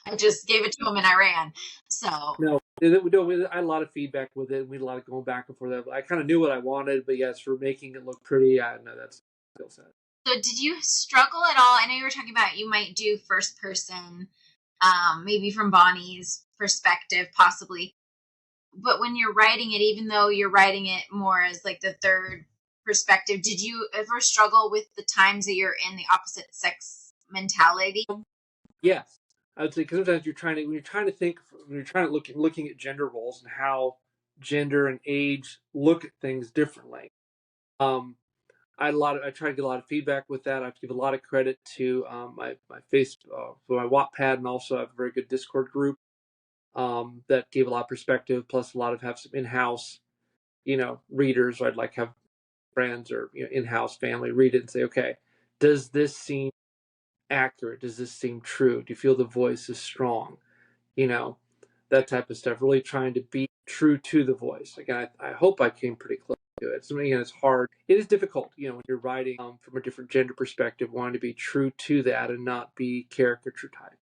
I just gave it to them and I ran. So No, I had a lot of feedback with it. We had a lot of going back and forth. I kind of knew what I wanted, but yes, for making it look pretty, I know that's skill set. So did you struggle at all? I know you were talking about you might do first person, maybe from Bonnie's perspective, possibly. But when you're writing it, even though you're writing it more as like the third perspective, did you ever struggle with the times that you're in the opposite sex mentality? Yes, I would say because sometimes when you're trying to think, when you're trying to looking at gender roles and how gender and age look at things differently. Um, I try to get a lot of feedback with that. I have to give a lot of credit to my face for my Wattpad, and also I have a very good Discord group that gave a lot of perspective. Plus, a lot of have some in-house, readers. Or I'd like have friends or in-house family read it and say, okay, does this seem accurate? Does this seem true? Do you feel the voice is strong? You know, that type of stuff. Really trying to be true to the voice. Again, I hope I came pretty close to it. So again, it's hard. It is difficult, when you're writing from a different gender perspective, wanting to be true to that and not be caricature type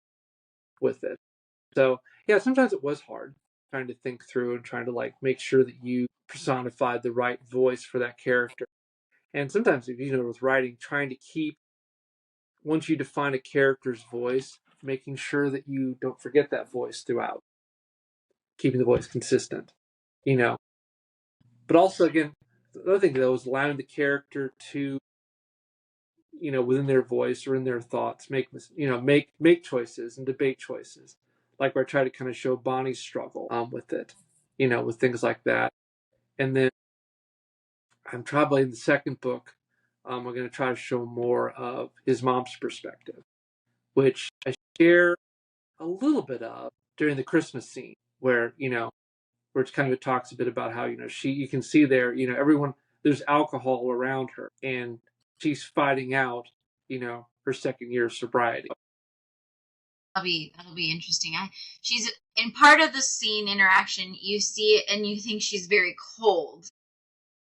with it. So yeah, sometimes it was hard trying to think through and trying to like make sure that you personified the right voice for that character. And sometimes, with writing, trying to keep once you define a character's voice, making sure that you don't forget that voice throughout, keeping the voice consistent, you know. But also, again, the other thing though is allowing the character to, within their voice or in their thoughts, make choices and debate choices, like where I try to kind of show Bonnie's struggle with it, with things like that. And then I'm probably in the second book, I'm going to try to show more of his mom's perspective, which I share a little bit of during the Christmas scene where it kind of talks a bit about how, you can see there, everyone, there's alcohol around her and she's fighting out, her second year of sobriety. That'll be interesting. She's in part of the scene interaction. You see it and you think she's very cold,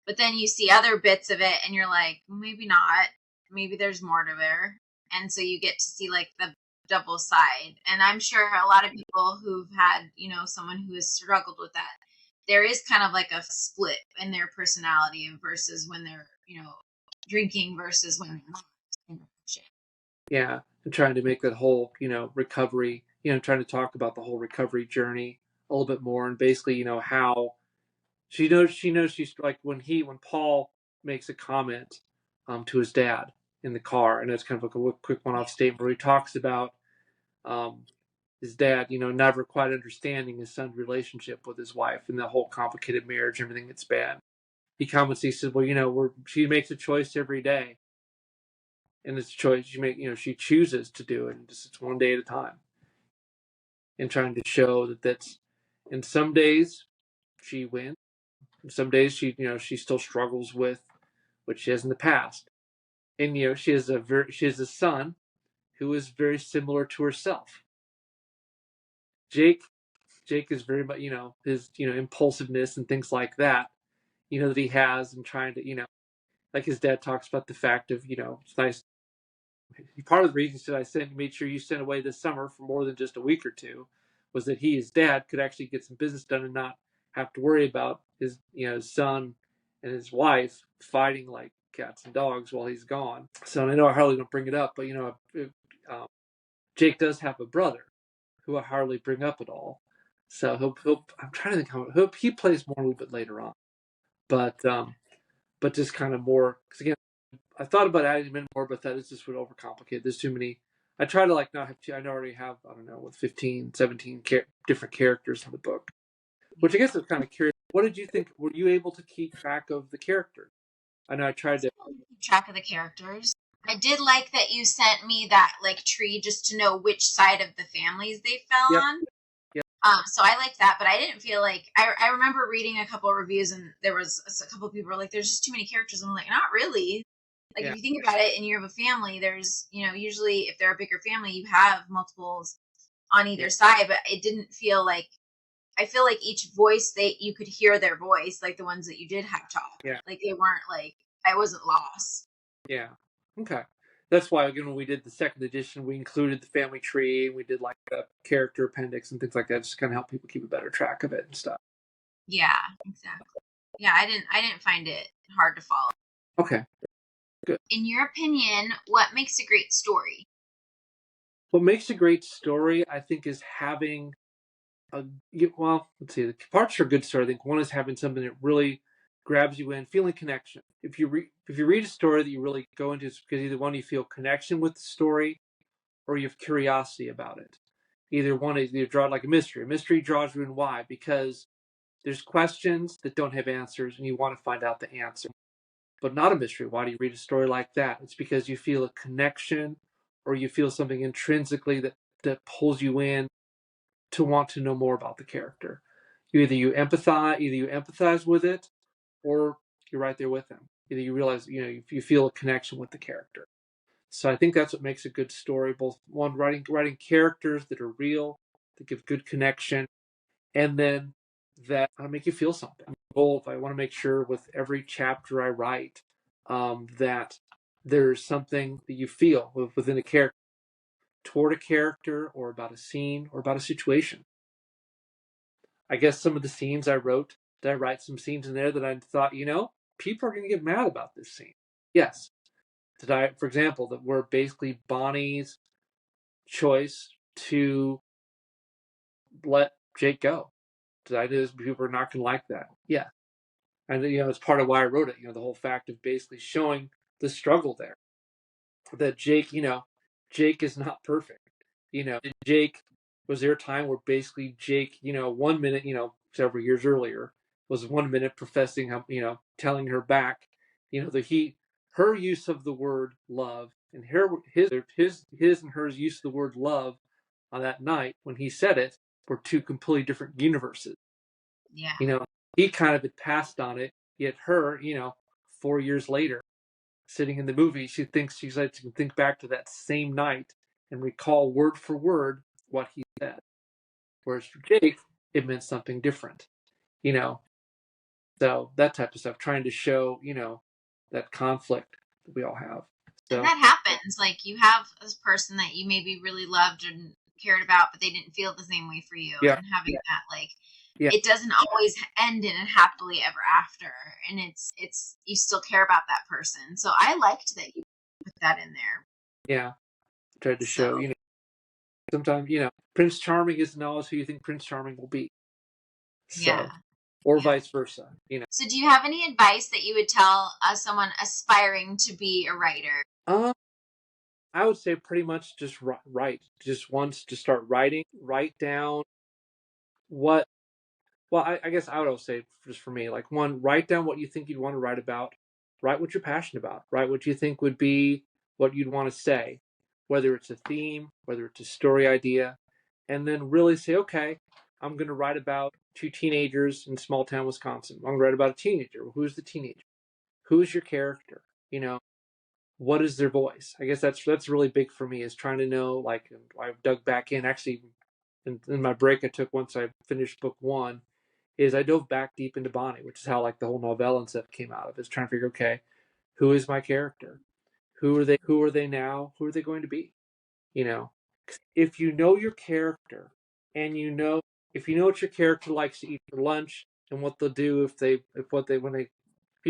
but then you see other bits of it and you're like, maybe not. Maybe there's more to there, and so you get to see like the double side. And I'm sure a lot of people who've had someone who has struggled with that, there is kind of like a split in their personality versus when they're drinking versus when they're not. Yeah, and trying to make that whole, recovery, trying to talk about the whole recovery journey a little bit more, and basically, how she knows she's like when Paul makes a comment to his dad in the car, and it's kind of like a quick one-off statement where he talks about um, his dad, never quite understanding his son's relationship with his wife and the whole complicated marriage, everything that's bad. He comments, he says, well, she makes a choice every day, and it's a choice she chooses to do it, and just it's one day at a time, and trying to show that's, and some days she wins, and some days she still struggles with what she has in the past, and she has a son who is very similar to herself. Jake Jake is very much, his, impulsiveness and things like that, that he has, and trying to, like his dad talks about the fact of, it's nice. Part of the reason that made sure you sent away this summer for more than just a week or two was that his dad, could actually get some business done and not have to worry about his, his son and his wife fighting like cats and dogs while he's gone. So I know I hardly don't bring it up, but, um, Jake does have a brother who I hardly bring up at all. So I'm trying to think he plays more a little bit later on, but just kind of more, because again, I thought about adding him in more, but that is just would overcomplicate. There's too many. I try to like not have. I already have, I don't know, with 15, 17 different characters in the book, which I guess I'm kind of curious. What did you think? Were you able to keep track of the characters? I know I tried to keep track of the characters. I did like that you sent me that like tree just to know which side of the families they fell on. Yep. So I liked that, but I didn't feel like I remember reading a couple of reviews and there was a couple of people were like, "There's just too many characters." And I'm like, "Not really." Like if you think about it, and you have a family, there's usually if they're a bigger family, you have multiples on either side. But it didn't feel like I feel like each voice you could hear their voice, like the ones that you did have talk. Yeah. Like they weren't like I wasn't lost. Yeah. Okay. That's why again when we did the second edition, we included the family tree and we did like a character appendix and things like that, just to kind of help people keep a better track of it and stuff. Yeah, exactly. Yeah, I didn't find it hard to follow. Okay. Good. In your opinion, what makes a great story? What makes a great story, I think, is having well, let's see, the parts for a good story. I think one is having something that really grabs you in, feeling connection. If you read a story that you really go into, it's because either one you feel connection with the story, or you have curiosity about it. Either one is either draw it like a mystery. A mystery draws you in. Why? Because there's questions that don't have answers, and you want to find out the answer. But not a mystery. Why do you read a story like that? It's because you feel a connection, or you feel something intrinsically that pulls you in to want to know more about the character. You empathize with it, or you're right there with them. Either you realize, you feel a connection with the character. So I think that's what makes a good story. Both one writing characters that are real, that give good connection, and then that make you feel something. Both. I want to make sure with every chapter I write that there's something that you feel within a character, toward a character, or about a scene, or about a situation. I guess some of the scenes I wrote, did I write some scenes in there that I thought, people are going to get mad about this scene? Yes. Did I, for example, that were basically Bonnie's choice to let Jake go? Did I know people are not going to like that? Yeah. And, it's part of why I wrote it, the whole fact of basically showing the struggle there. That Jake is not perfect. Jake, was there a time where basically Jake, 1 minute, several years earlier, was 1 minute professing, telling her back, that her use of the word love and his and her use of the word love on that night when he said it were two completely different universes. Yeah. He kind of had passed on it, yet her, 4 years later, sitting in the movie, she can think back to that same night and recall word for word what he said. Whereas for Jake, it meant something different, you know. So that type of stuff, trying to show, that conflict that we all have. And So that happens. Like you have this person that you maybe really loved and cared about, but they didn't feel the same way for you. yeah, And having that, like, yeah, it doesn't always end in a happily ever after. And it's you still care about that person. So I liked that you put that in there. yeah. Tried to show, So sometimes, Prince Charming isn't always who you think Prince Charming will be. yeah. So, or Yeah. vice versa. So do you have any advice that you would tell someone aspiring to be a writer? Um, I would say pretty much just write. Just once to start writing, write down what. Well, I guess I would also say just for me, like one, write down what you think you'd want to write about. Write what you're passionate about. Write what you think would be what you'd want to say, whether it's a theme, whether it's a story idea, and then really say, okay, I'm going to write about two teenagers in small town Wisconsin. I'm going to write about a teenager. Who's the teenager? Who's your character? What is their voice? I guess that's really big for me, is trying to know. Like I've dug back in actually in my break I took once I finished book one, is I dove back deep into Bonnie, which is how like the whole novella and stuff came out of. Is trying to figure, okay, who is my character? Who are they? Who are they now? Who are they going to be? You know, if you know your character, and if you know what your character likes to eat for lunch and what they'll do if you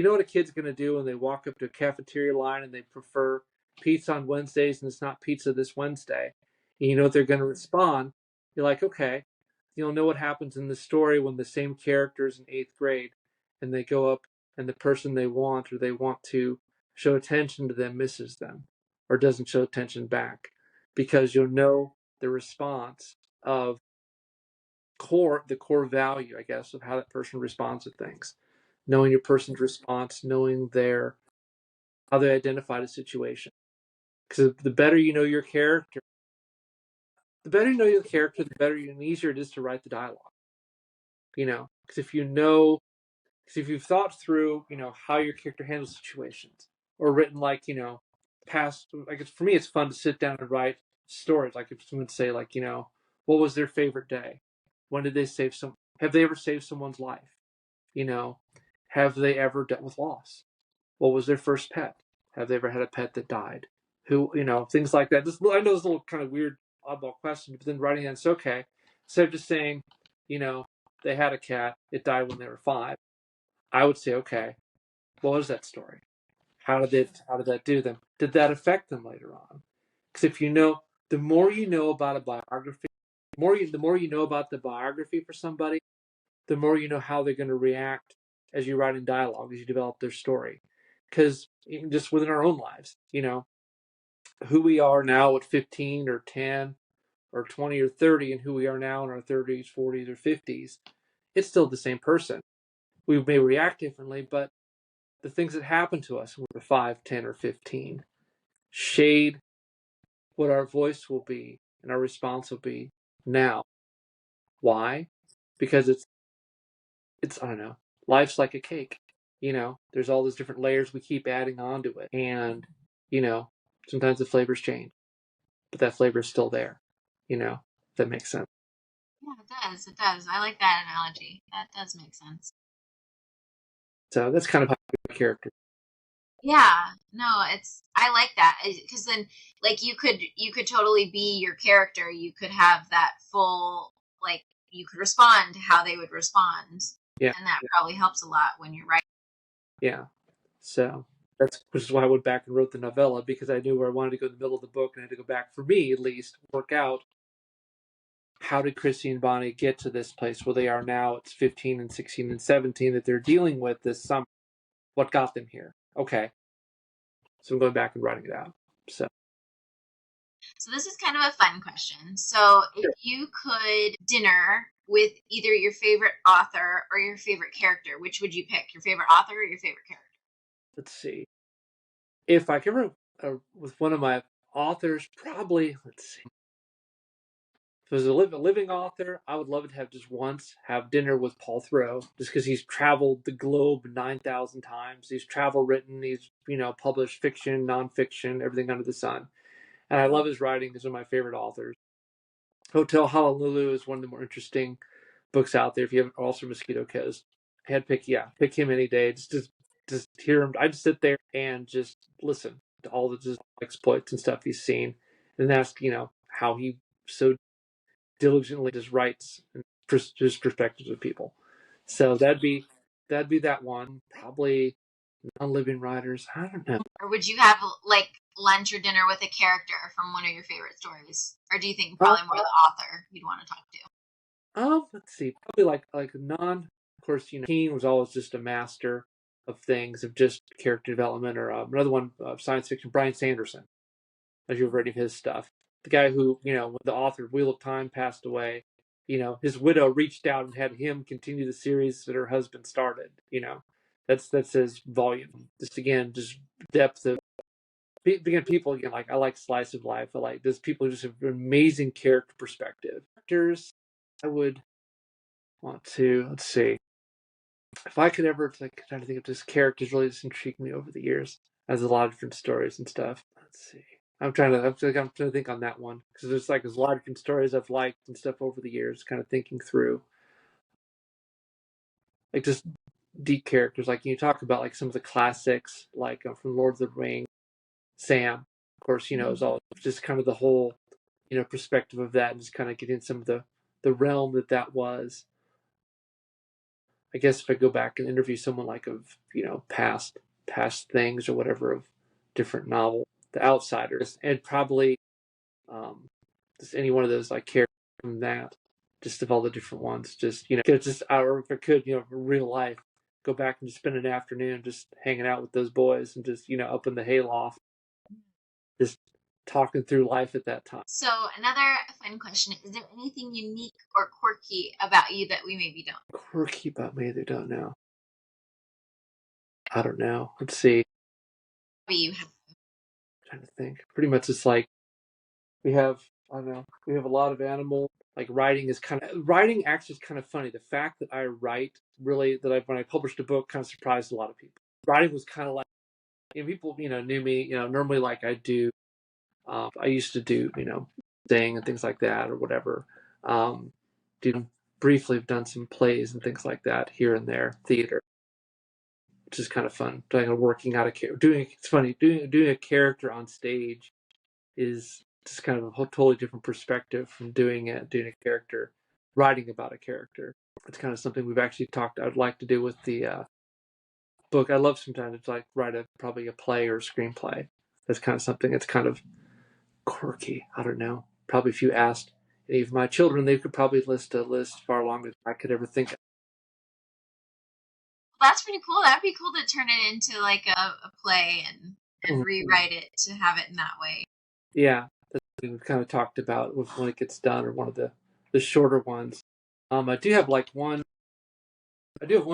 know what a kid's going to do when they walk up to a cafeteria line and they prefer pizza on Wednesdays and it's not pizza this Wednesday, and you know they're going to respond, you're like, okay, you'll know what happens in the story when the same characters in eighth grade and they go up and the person they want or they want to show attention to them misses them or doesn't show attention back, because you'll know the response of the core value, I guess, of how that person responds to things. Knowing your person's response, knowing how they identified a situation. Because the better you know your character, the better and easier it is to write the dialogue. Because if you've thought through, how your character handles situations, or written like, past, like for me, it's fun to sit down and write stories. Like if someone say like, what was their favorite day? When did they have they ever saved someone's life? You know, have they ever dealt with loss? What was their first pet? Have they ever had a pet that died? Who, things like that. Just, I know it's a little kind of weird, oddball question, but then writing that, it's okay. Instead of just saying, you know, they had a cat, it died when they were 5, I would say, okay, what was that story? How did that do them? Did that affect them later on? Because if you know, the more you know about a biography, the more you know about the biography for somebody, the more you know how they're going to react as you write in dialogue, as you develop their story. Because just within our own lives, who we are now at 15 or 10 or 20 or 30 and who we are now in our 30s, 40s, or 50s, it's still the same person. We may react differently, but the things that happen to us when we're 5, 10, or 15 shade what our voice will be and our response will be now. Why? Because it's I don't know. Life's like a cake. There's all those different layers we keep adding onto it, and you know, sometimes the flavors change, but that flavor is still there. If that makes sense. Yeah, it does. It does. I like that analogy. That does make sense. So that's kind of how I do a character. Yeah, no, I like that because then like you could totally be your character. You could have that full like you could respond to how they would respond, Yeah, and that probably helps a lot when you're writing. yeah. So which is why I went back and wrote the novella, because I knew where I wanted to go in the middle of the book, and I had to go back, for me at least, work out how did Chrissy and Bonnie get to this place where they are now. It's 15 and 16 and 17 that they're dealing with this summer. What got them here? Okay, so I'm going back and writing it out. So So this is kind of a fun question. So if sure. you could dinner with either your favorite author or your favorite character, which would you pick? Your favorite author or your favorite character? Let's see. If I could with one of my authors, probably, let's see. If it was a living author, I would love to have just once have dinner with Paul Thoreau, just because he's traveled the globe 9,000 times. He's travel written. He's published fiction, nonfiction, everything under the sun, and I love his writing. He's one of my favorite authors. Hotel Honolulu is one of the more interesting books out there. If you haven't, also Mosquito Coast, I had pick him any day. Just hear him. I'd sit there and just listen to all the just exploits and stuff he's seen, and ask how he so diligently just writes and just perspectives of people. So that'd be that one. Probably non-living writers. I don't know. Or would you have like lunch or dinner with a character from one of your favorite stories? Or do you think probably more the author you'd want to talk to? Let's see. Probably like non. Of course, Keen was always just a master of things, of just character development. Or another one, science fiction. Brian Sanderson, as you've read of his stuff. The guy who, when the author of Wheel of Time passed away, his widow reached out and had him continue the series that her husband started. That says volume. Just depth of. Again, people again, like I like slice of life. I like there's people who just have an amazing character perspective. Characters, I would want to, let's see, if I could ever, like, trying to think of just characters really just intrigued me over the years. There's a lot of different stories and stuff. Let's see. I'm trying to think on that one, because there's a lot of different stories I've liked and stuff over the years. Kind of thinking through, like, just deep characters. Like you talk about like some of the classics, like from Lord of the Rings. Sam, of course, is all just kind of the whole, perspective of that, and just kind of getting some of the realm that was. I guess if I go back and interview someone like of past things or whatever of different novels, The Outsiders, and probably just any one of those like characters from that, just of all the different ones, just just or if I could real life, go back and just spend an afternoon just hanging out with those boys and just up in the hayloft, just talking through life at that time. So another fun question: is there anything unique or quirky about you that we maybe don't? Quirky about me they don't know. I don't know. Let's see. Maybe you have. I'm trying to think. Pretty much it's like we have I don't know. We have a lot of animal. Like writing actually is kind of funny. The fact that I write really when I published a book kind of surprised a lot of people. Writing was kind of like people knew me normally like I do. I used to do sing and things like that or whatever. Do briefly have done some plays and things like that here and there, theater. which is kind of fun. Working out a character, it's funny doing a character on stage is just kind of a whole totally different perspective from doing a character, writing about a character. It's kind of something we've actually talked. I'd like to do with the book. I love sometimes to like write probably a play or a screenplay. That's kind of something that's kind of quirky. I don't know. Probably if you asked any of my children, they could probably list a list far longer than I could ever think of. That's pretty cool. That'd be cool to turn it into like a play and rewrite it to have it in that way. Yeah, that's what we've kind of talked about when it gets done, or one of the shorter ones. I do have one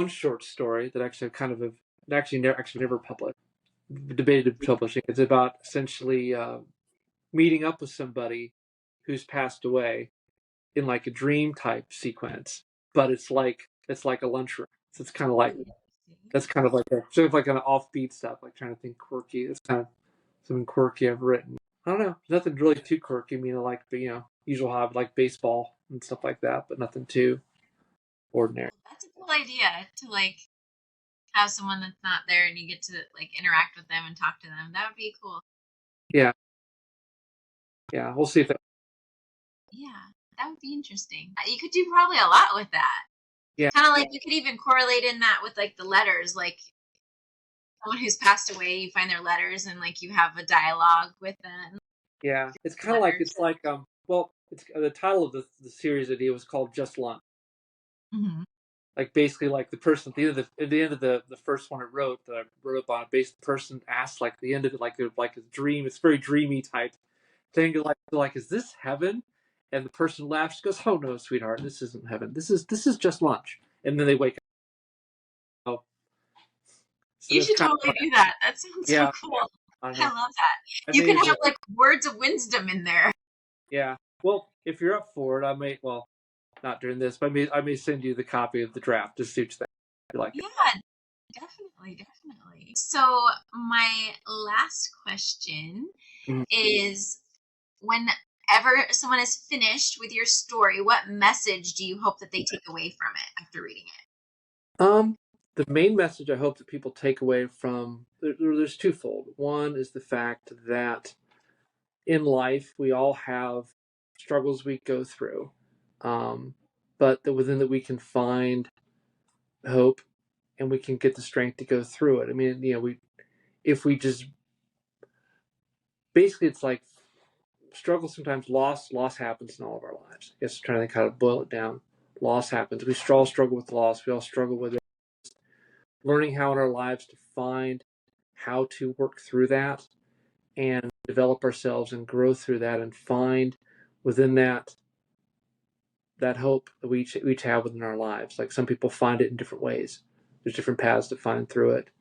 short story that actually kind of actually never published, debated publishing. It's about essentially meeting up with somebody who's passed away in like a dream type sequence, but it's like a lunchroom. So it's kind of like that's kind of like sort of like an offbeat stuff, like trying to think quirky. It's kind of something quirky I've written. I don't know, nothing really too quirky. I mean, I like the usual hobby like baseball and stuff like that, but nothing too ordinary. That's a cool idea to like have someone that's not there and you get to like interact with them and talk to them. That would be cool. Yeah, we'll see if that. Yeah, that would be interesting. You could do probably a lot with that. Yeah, kind of like you could even correlate in that with like the letters, like someone who's passed away, you find their letters and like you have a dialogue with them. Yeah, it's kind of like well, it's the title of the series idea was called Just Lunch. Mm-hmm. Like basically like the person at the end of the first one I wrote that I wrote about, based the person asked like the end of it like a dream. It's very dreamy type thing. Like is this heaven? And the person laughs, goes, "Oh no, sweetheart, this isn't heaven. This is just lunch." And then they wake up. Oh, so You should totally do that. That sounds so cool. I love that. You can have like words of wisdom in there. Yeah. Well, if you're up for it, I may. Well, not during this, but I may send you the copy of the draft to see what you think. If you like it. Yeah, definitely. So my last question is, whenever someone is finished with your story, what message do you hope that they take away from it after reading it? The main message I hope that people take away from there's twofold. One is the fact that in life we all have struggles we go through, but that within that we can find hope and we can get the strength to go through it. I mean, if we just basically it's like struggle sometimes loss happens in all of our lives. I guess trying to kind of boil it down. Loss happens. We all struggle with loss. We all struggle with it. Learning how in our lives to find how to work through that and develop ourselves and grow through that and find within that hope that we each have within our lives. Like some people find it in different ways. There's different paths to find through it.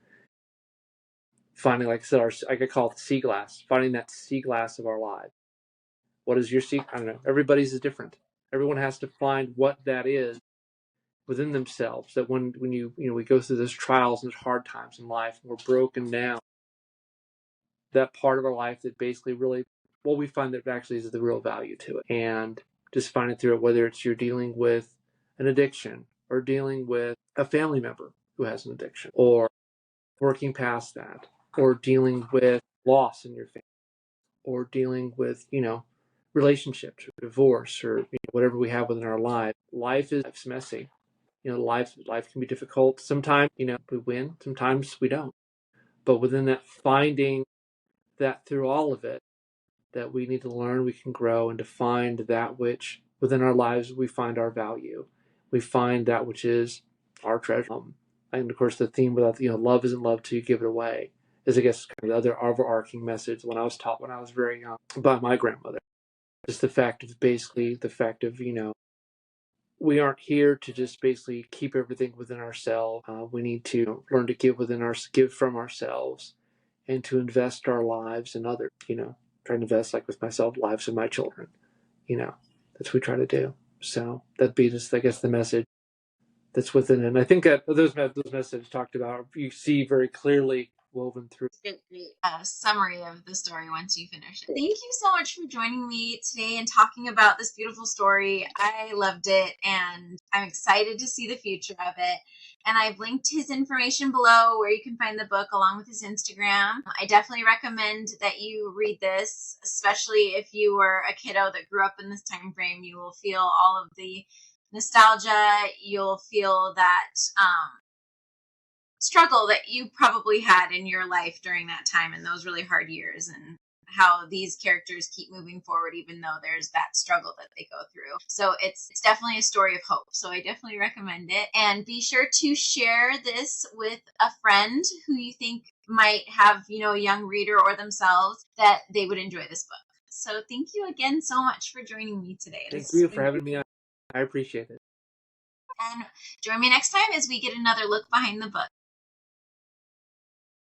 Finding, like I said, I could call it the sea glass. Finding that sea glass of our lives. What is your sea? I don't know. Everybody's is different. Everyone has to find what that is within themselves. That when we go through those trials and those hard times in life, and we're broken down. That part of our life that basically really, well, we find that actually is the real value to it, and just finding through it. Whether it's you're dealing with an addiction, or dealing with a family member who has an addiction, or working past that, or dealing with loss in your family, or dealing with relationships or divorce or whatever we have within our life. Life's messy. Life can be difficult. Sometimes we win, sometimes we don't. But within that, finding that through all of it, that we need to learn, we can grow, and to find that which within our lives we find our value. We find that which is our treasure. And of course, the theme without love isn't love till you give it away is, I guess, kind of the other overarching message when I was taught when I was very young by my grandmother. Just the fact of we aren't here to just basically keep everything within ourselves. We need to learn to give from ourselves, and to invest our lives in others. Try to invest, like with myself, lives of my children. That's what we try to do. So that'd be just, I guess, the message that's within it. And I think that those messages talked about, you see very clearly woven through. Great summary of the story once you finish it. Thank you so much for joining me today and talking about this beautiful story. I loved it, and I'm excited to see the future of it. And I've linked his information below where you can find the book along with his Instagram. I definitely recommend that you read this, especially if you were a kiddo that grew up in this time frame. You will feel all of the nostalgia. You'll feel that struggle that you probably had in your life during that time and those really hard years, and how these characters keep moving forward even though there's that struggle that they go through. So it's definitely a story of hope. So I definitely recommend it. And be sure to share this with a friend who you think might have, a young reader or themselves that they would enjoy this book. So thank you again so much for joining me today. Thank you for having me on. I appreciate it. And join me next time as we get another look behind the book.